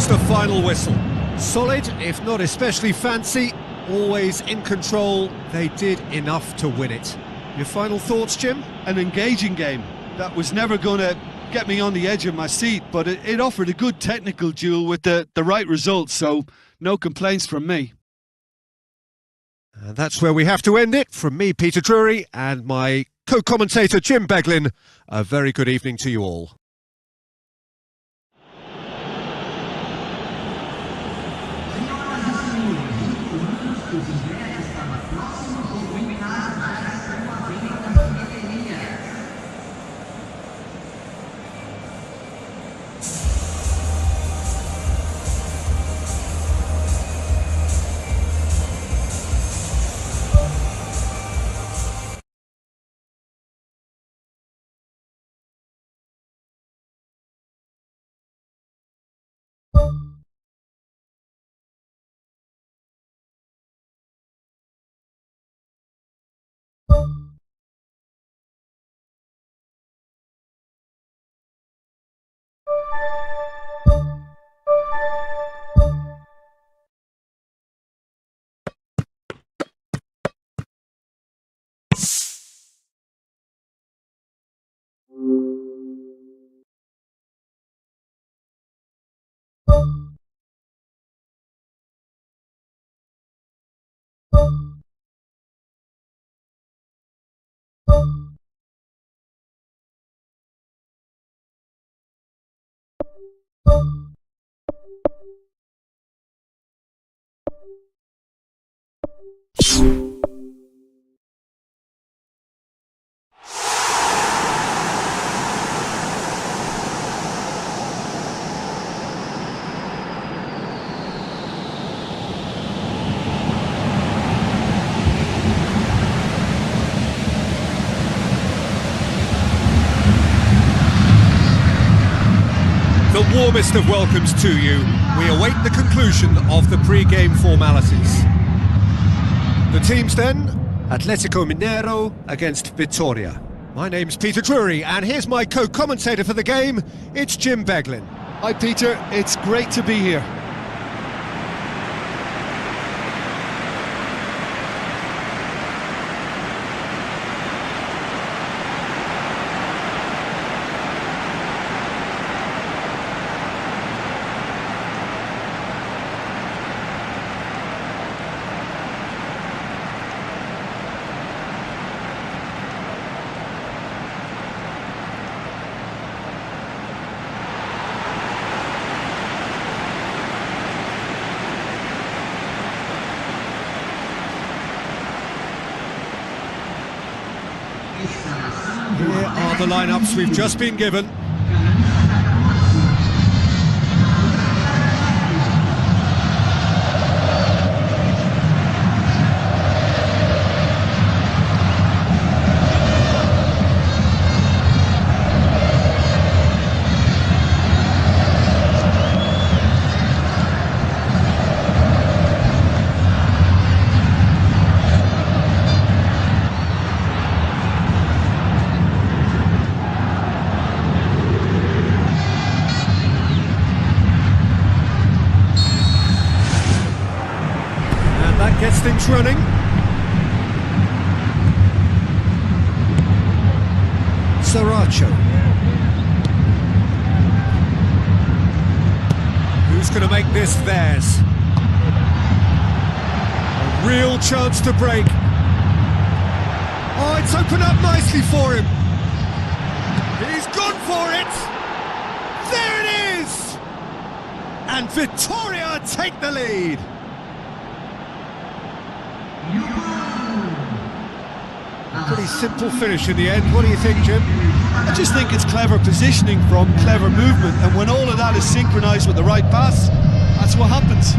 That's the final whistle. Solid, if not especially fancy, always in control. They did enough to win it. Your final thoughts, Jim? An engaging game that was never going to get me on the edge of my seat, but it offered a good technical duel with the right results, so no complaints from me. And that's where we have to end it. From me, Peter Drury, and my co-commentator, Jim Beglin, a very good evening to you all. The warmest of welcomes to you. We await the conclusion of the pre-game formalities. The teams then, Atletico Mineiro against Vitória. My name's Peter Drury, and here's my co-commentator for the game, it's Jim Beglin. Hi Peter, it's great to be here. Here are the lineups we've just been given. Gets things running. Saracho. Who's going to make this theirs? A real chance to break. Oh, it's opened up nicely for him. He's gone for it. There it is. And Vitória take the lead. Pretty simple finish in the end. What do you think, Jim? I just think it's clever positioning from clever movement, and when all of that is synchronised with the right pass, that's what happens.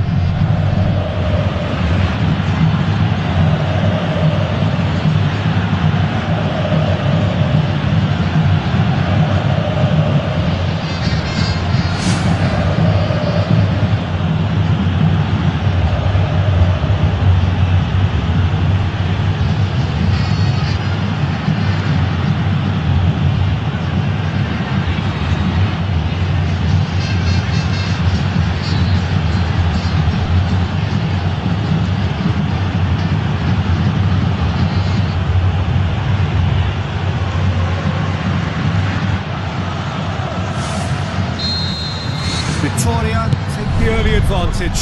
Victoria take the early advantage.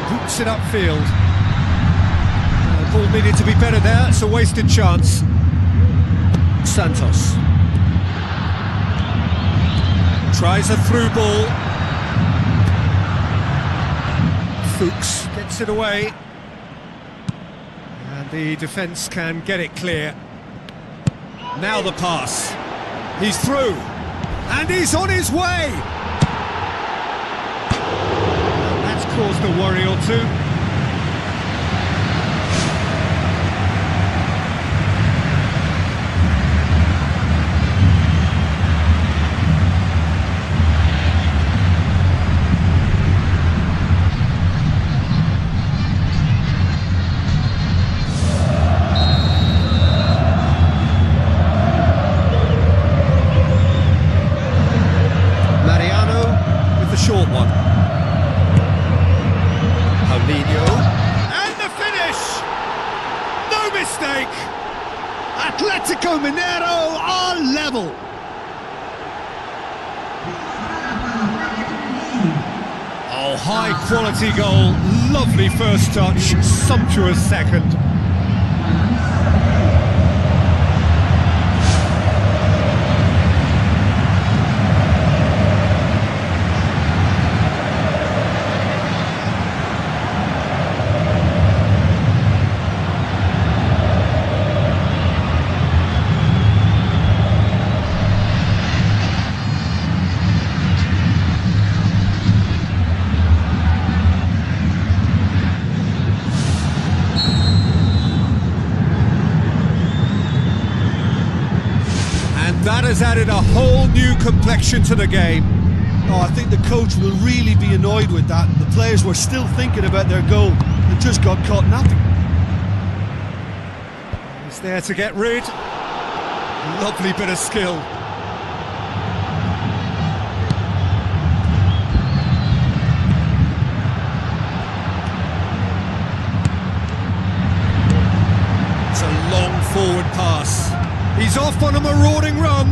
Hoops it upfield. The ball needed to be better there, it's a wasted chance. Santos. Tries a through ball. Fuchs gets it away. And the defence can get it clear. Now the pass. He's through. And he's on his way! And that's caused a worry or two. Short one. Paulinho. And the finish! No mistake! Atletico Mineiro are level. Oh, high quality goal. Lovely first touch. Sumptuous second. That has added a whole new complexion to the game. Oh, I think the coach will really be annoyed with that. The players were still thinking about their goal and just got caught napping. He's there to get rid. Lovely bit of skill. It's a long forward pass. He's off on a marauding run.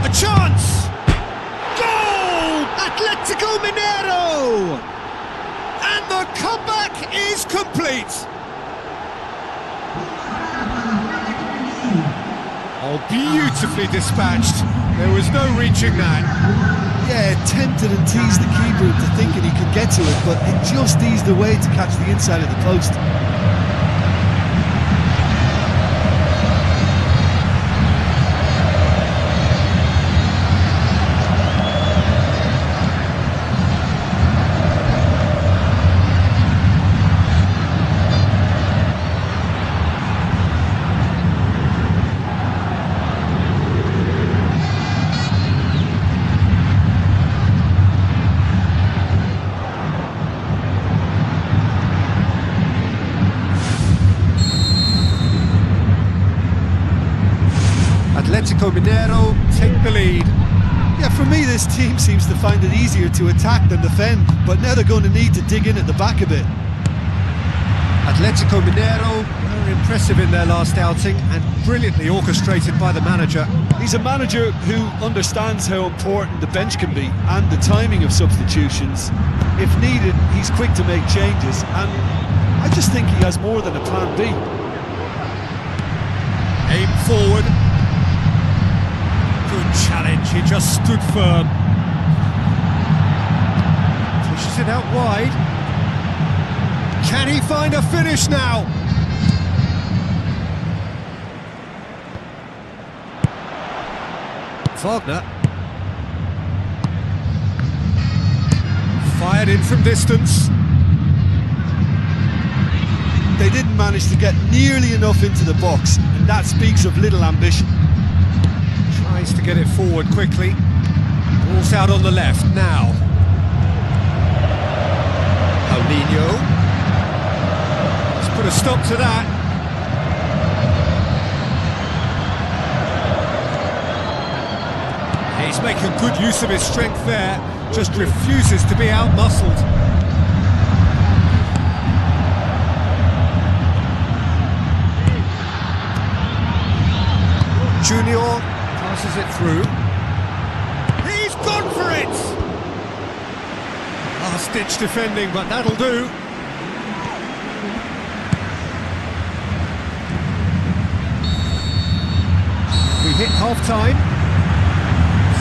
A chance! Goal! Atletico Mineiro! And the comeback is complete. Oh, beautifully dispatched. There was no reaching that. Yeah, it tempted and teased the keeper into thinking he could get to it, but it just eased away to catch the inside of the post. Atletico Mineiro take the lead. Yeah, for me this team seems to find it easier to attack than defend, but now they're going to need to dig in at the back a bit. Atletico Mineiro were impressive in their last outing and brilliantly orchestrated by the manager. He's a manager who understands how important the bench can be and the timing of substitutions. If needed, he's quick to make changes, and I just think he has more than a plan B. Aim forward. Good challenge, he just stood firm. Pushes it out wide. Can he find a finish now? Wagner. Fired in from distance. They didn't manage to get nearly enough into the box, and that speaks of little ambition. Tries to get it forward quickly. Ball's out on the left now. Paulinho. Let's put a stop to that. He's making good use of his strength there, just refuses to be out-muscled. Junior passes it through. He's gone for it! Last-ditch defending, but that'll do. We hit half-time,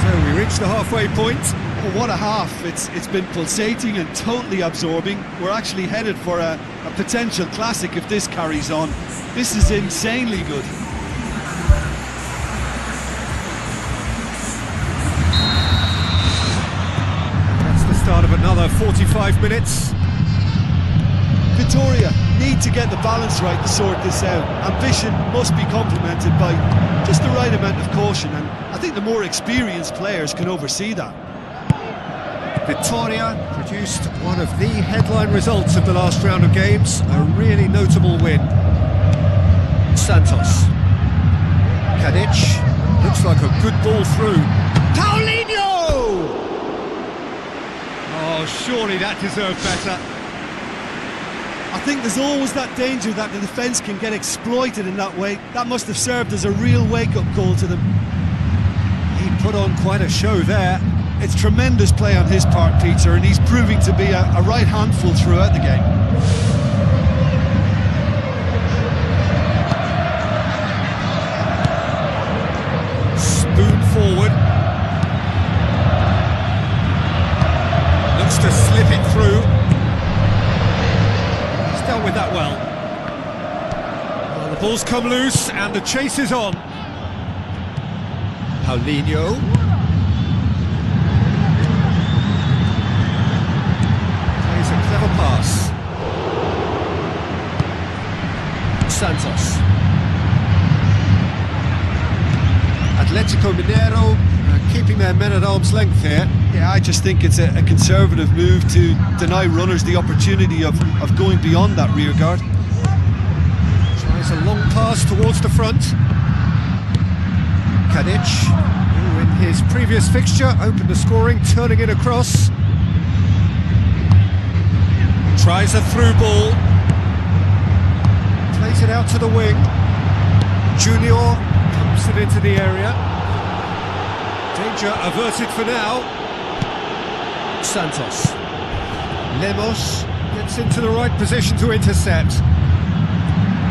so we reach the halfway point. Oh, what a half. It's been pulsating and totally absorbing. We're actually headed for a potential classic if this carries on. This is insanely good. That's the start of another 45 minutes. Victoria need to get the balance right to sort this out. Ambition must be complemented by just the right amount of caution, and I think the more experienced players can oversee that. Victoria produced one of the headline results of the last round of games, a really notable win. Santos. Kadic, looks like a good ball through. Paulinho! Oh, surely that deserved better. I think there's always that danger that the defence can get exploited in that way. That must have served as a real wake-up call to them. He put on quite a show there. It's tremendous play on his part, Peter, and he's proving to be a right handful throughout the game. Spoon forward. Looks to slip it through. He's dealt with that well. Well, the ball's come loose and the chase is on. Paulinho. Plays a clever pass. Santos. Atletico Mineiro keeping their men at arm's length here. Yeah, I just think it's a conservative move to deny runners the opportunity of going beyond that rear guard. Tries a long pass towards the front. Kadic, who in his previous fixture opened the scoring, turning it across. Tries a through ball. Plays it out to the wing. Junior pumps it into the area. Danger averted for now. Santos. Lemos gets into the right position to intercept.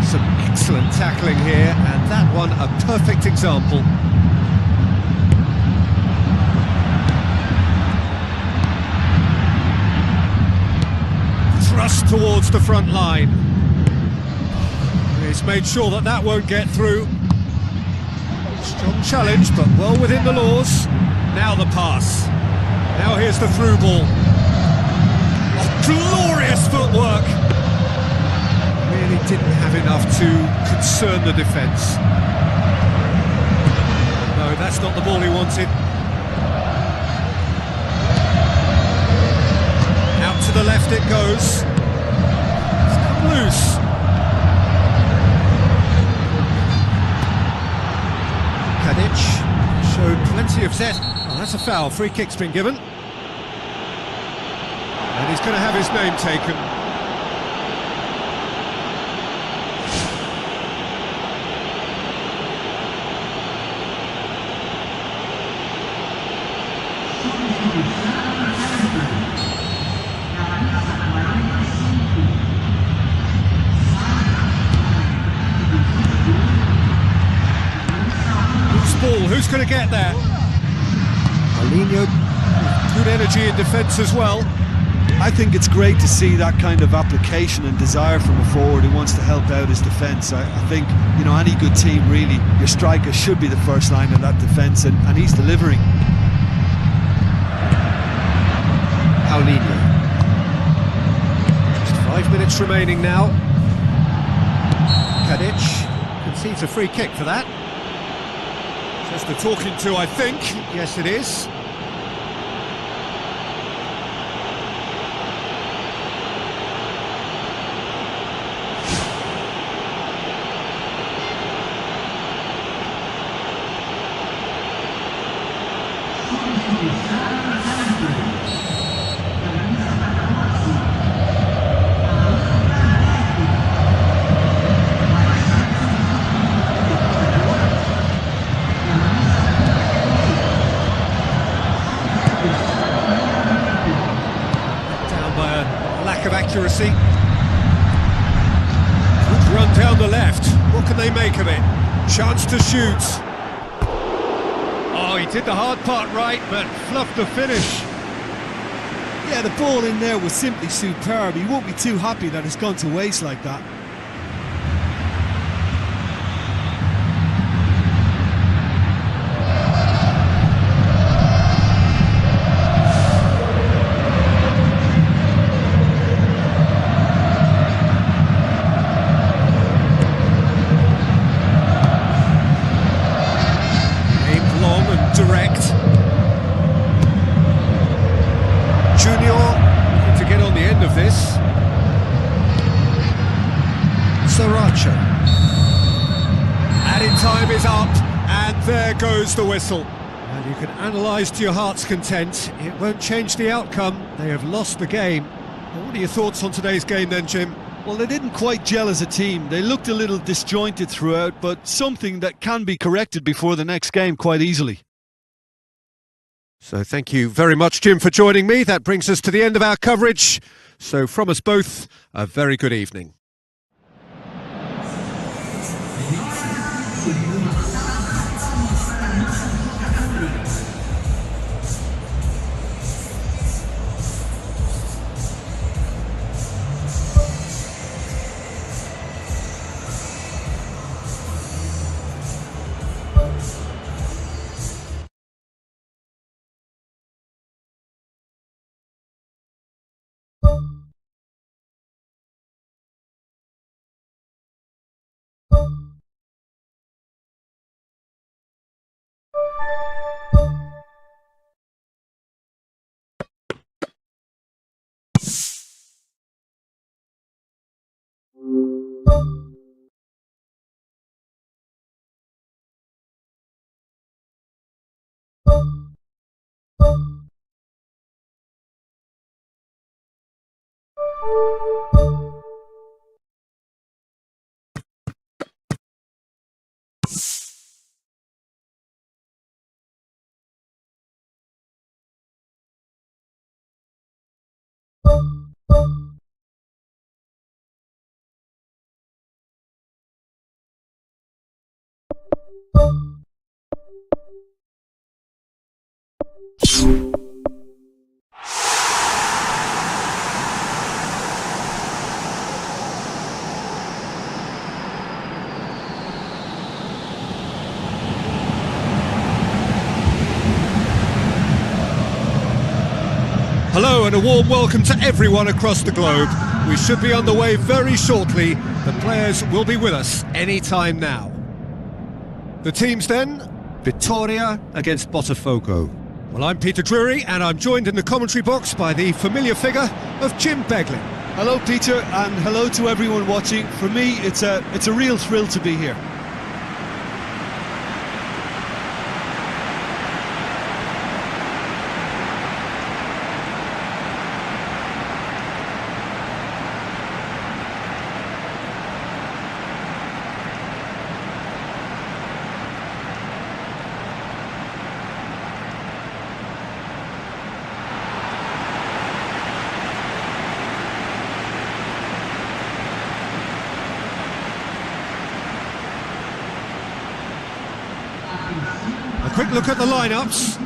Some excellent tackling here, and that one a perfect example. Thrust towards the front line. He's made sure that that won't get through. Strong challenge, but well within the laws. Now the pass. Now here's the through ball. Oh, glorious footwork! Really didn't have enough to concern the defence. No, that's not the ball he wanted. Out to the left it goes. It's come loose. Kadic showed plenty of zest. Oh, that's a foul. Free kick's been given. And he's going to have his name taken. Who's going to get there? Paulinho, good energy in defence as well. I think it's great to see that kind of application and desire from a forward who wants to help out his defence. I think, you know, any good team really, your striker should be the first line of that defence, and he's delivering. Paulinho. Just 5 minutes remaining now. Kadic concedes a free kick for that. Just the talking to, I think. Yes, it is. accuracy. Good run down the left. What can they make of it? Chance to shoot. Oh, he did the hard part right, but fluffed the finish. Yeah, the ball in there was simply superb. He won't be too happy that it's gone to waste like that. Direct. Junior looking to get on the end of this. Sriracha. Added time is up, and there goes the whistle. And you can analyse to your heart's content. It won't change the outcome. They have lost the game. Well, what are your thoughts on today's game then, Jim? Well, they didn't quite gel as a team. They looked a little disjointed throughout, but something that can be corrected before the next game quite easily. So thank you very much, Jim, for joining me. That brings us to the end of our coverage. So from us both, a very good evening. Hello and a warm welcome to everyone across the globe. We should be on the way very shortly. The players will be with us any time now. The teams then, Vitória against Botafogo. Well, I'm Peter Drury and I'm joined in the commentary box by the familiar figure of Jim Beglin. Hello, Peter, and hello to everyone watching. For me, it's a real thrill to be here. A quick look at the lineups.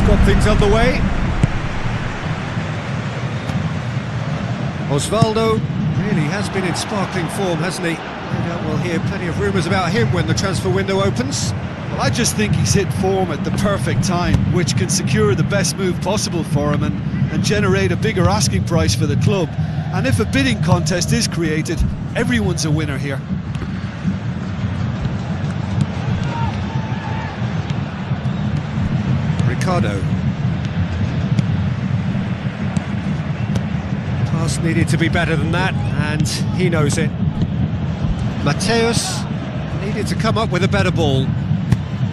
Got things underway. Osvaldo really has been in sparkling form, hasn't he? No doubt we'll hear plenty of rumours about him when the transfer window opens. Well, I just think he's hit form at the perfect time, which can secure the best move possible for him and generate a bigger asking price for the club. And if a bidding contest is created, everyone's a winner here. Ricardo. Pass needed to be better than that, and he knows it. Mateus needed to come up with a better ball.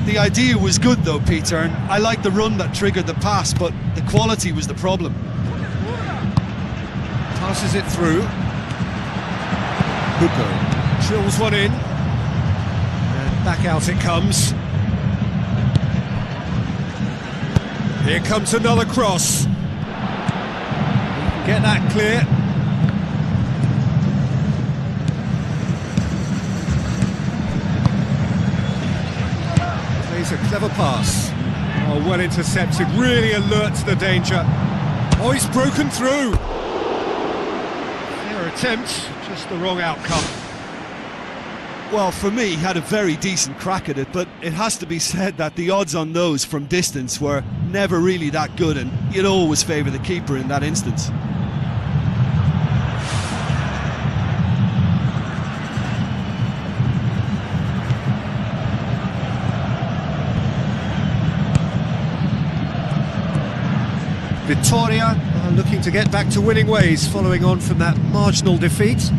The idea was good though, Peter, and I like the run that triggered the pass, but the quality was the problem. Passes it through. Buko drills one in, and back out it comes. Here comes another cross. Get that clear. Plays a clever pass. Oh, well intercepted, really alert to the danger. Oh, he's broken through. Fair attempt, just the wrong outcome. Well, for me, he had a very decent crack at it, but it has to be said that the odds on those from distance were never really that good, and you'd always favour the keeper in that instance. Victoria are looking to get back to winning ways following on from that marginal defeat.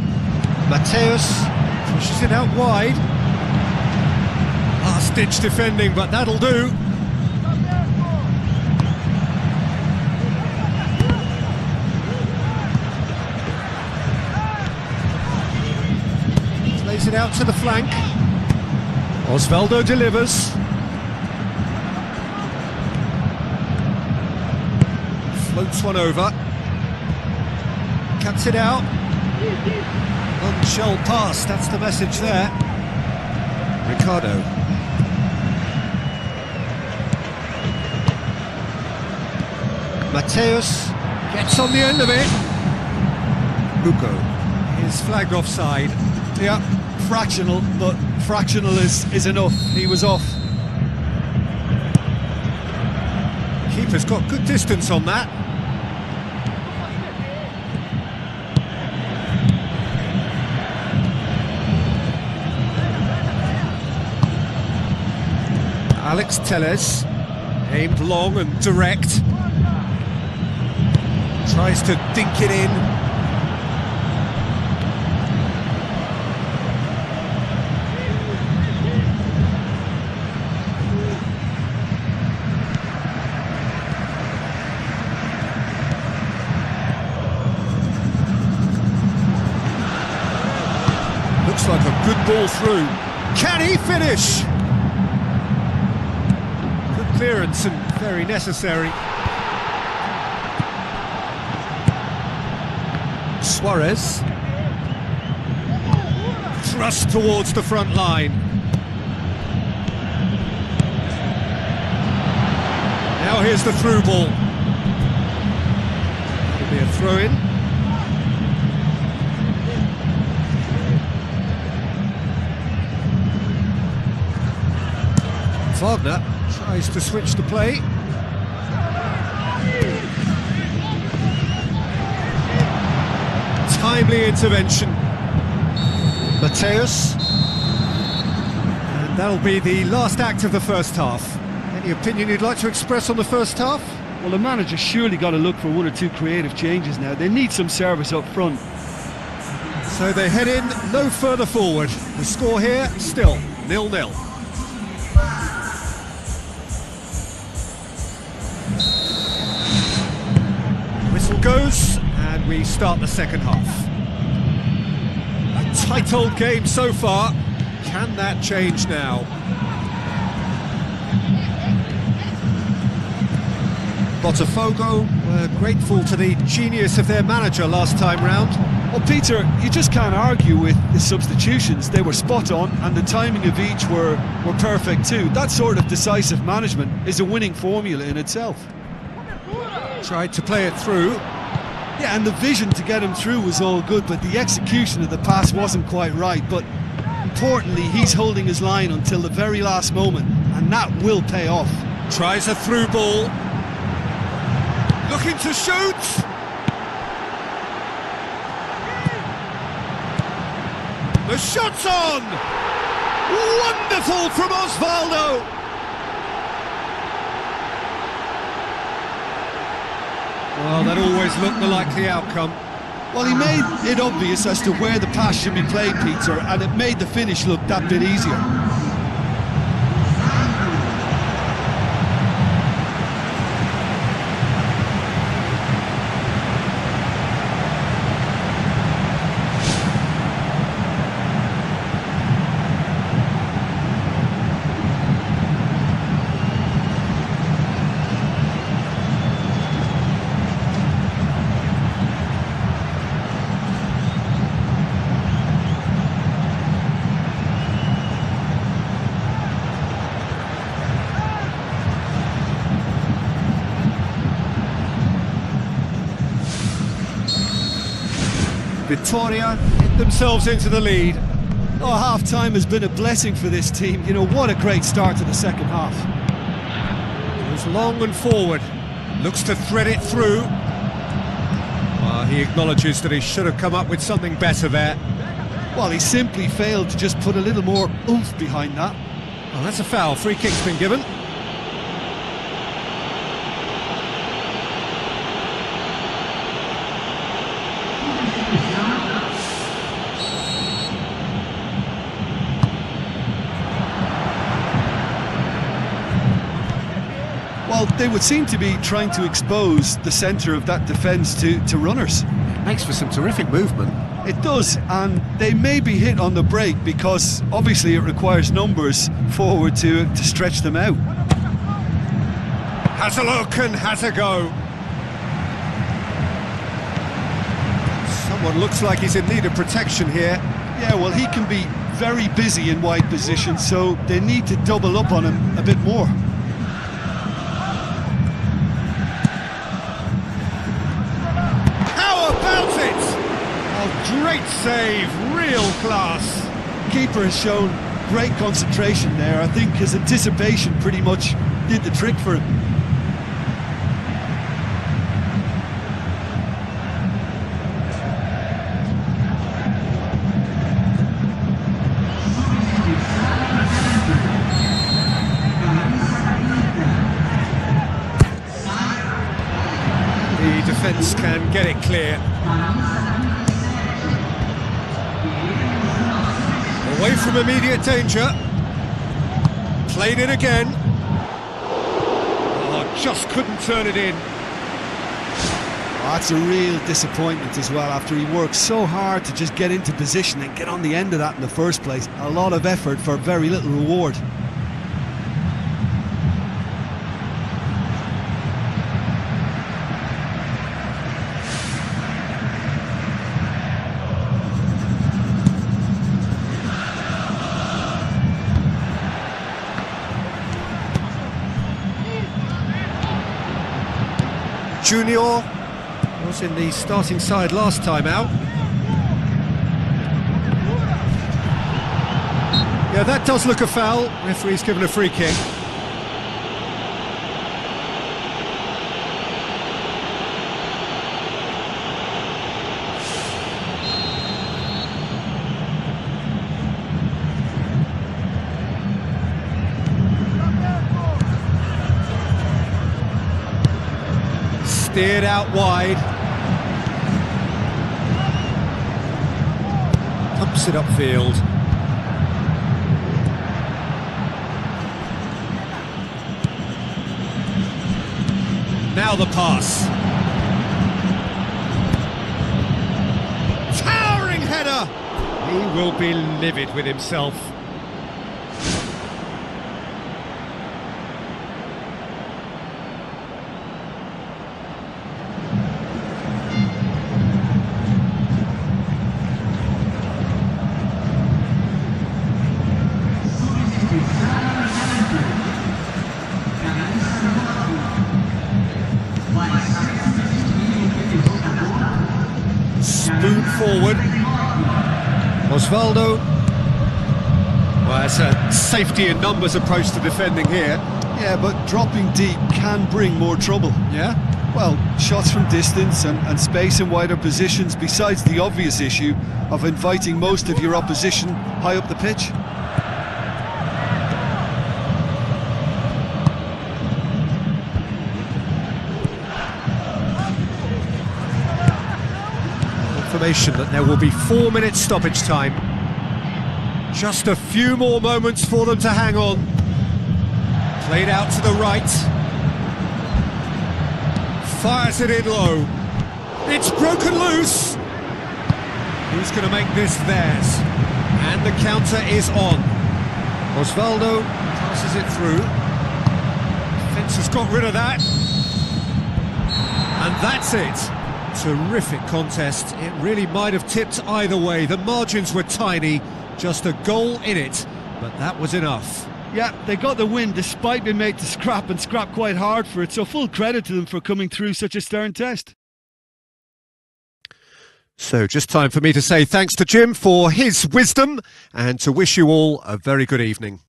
Mateus pushes it out wide. Last-ditch defending, but that'll do. Plays it out to the flank. Osvaldo delivers. Floats one over. Cuts it out. Unshell pass, that's the message there. Ricardo. Mateus gets on the end of it. Buko is flagged offside. Yeah, fractional, but fractional is enough. He was off. Keeper's got good distance on that. Alex Telles, aimed long and direct. Tries to dink it in. Looks like a good ball through. Can he finish? Good clearance and very necessary. Suarez. Thrust towards the front line. Now here's the through ball. It'll be a throw-in. Wagner tries to switch the play. Timely intervention. Mateus. And that'll be the last act of the first half. Any opinion you'd like to express on the first half? Well, the manager's surely got to look for one or two creative changes now. They need some service up front. So they head in no further forward. The score here, still 0-0. Whistle goes, and we start the second half. A tight old game so far. Can that change now? Botafogo were grateful to the genius of their manager last time round. Well, Peter, you just can't argue with the substitutions. They were spot on, and the timing of each were perfect too. That sort of decisive management is a winning formula in itself. Tried to play it through. Yeah, and the vision to get him through was all good, but the execution of the pass wasn't quite right. But importantly, he's holding his line until the very last moment, and that will pay off. Tries a through ball. Looking to shoot. The shot's on! Wonderful from Osvaldo! Well, that always looked the likely outcome. Well, he made it obvious as to where the pass should be played, Peter, and it made the finish look that bit easier. Victoria hit themselves into the lead. Oh, half-time has been a blessing for this team. You know, what a great start to the second half. It was long and forward. Looks to thread it through. He acknowledges that he should have come up with something better there. Well, he simply failed to just put a little more oomph behind that. Well, that's a foul. Free kick's been given. Well, they would seem to be trying to expose the centre of that defence to runners. Makes for some terrific movement. It does, and they may be hit on the break because obviously it requires numbers forward to stretch them out. Has a look and has a go. Someone looks like he's in need of protection here. Yeah, well, he can be very busy in wide positions, so they need to double up on him a bit more. Great save, real class. Keeper has shown great concentration there. I think his anticipation pretty much did the trick for him. The defence can get it clear. Away from immediate danger. Played it again. Oh, just couldn't turn it in. Oh, that's a real disappointment as well, after he worked so hard to just get into position and get on the end of that in the first place. A lot of effort for very little reward. Junior was in the starting side last time out. Yeah, that does look a foul. Referee's given a free kick. Steered out wide. Pumps it upfield. Now the pass. Towering header! He will be livid with himself. Spoon forward. Osvaldo. Well, it's a safety in numbers approach to defending here. Yeah, but dropping deep can bring more trouble. Yeah? Well, shots from distance and space in wider positions, besides the obvious issue of inviting most of your opposition high up the pitch. confirmation that there will be 4 minutes stoppage time. Just a few more moments for them to hang on. Played out to the right. Fires it in low. It's broken loose. Who's going to make this theirs? And the counter is on. Osvaldo passes it through. Defence has got rid of that. And that's it. Terrific contest. It really might have tipped either way. The margins were tiny, just a goal in it, but that was enough. Yeah, they got the win despite being made to scrap, and scrap quite hard for it, so full credit to them for coming through such a stern test. So just time for me to say thanks to Jim for his wisdom and to wish you all a very good evening.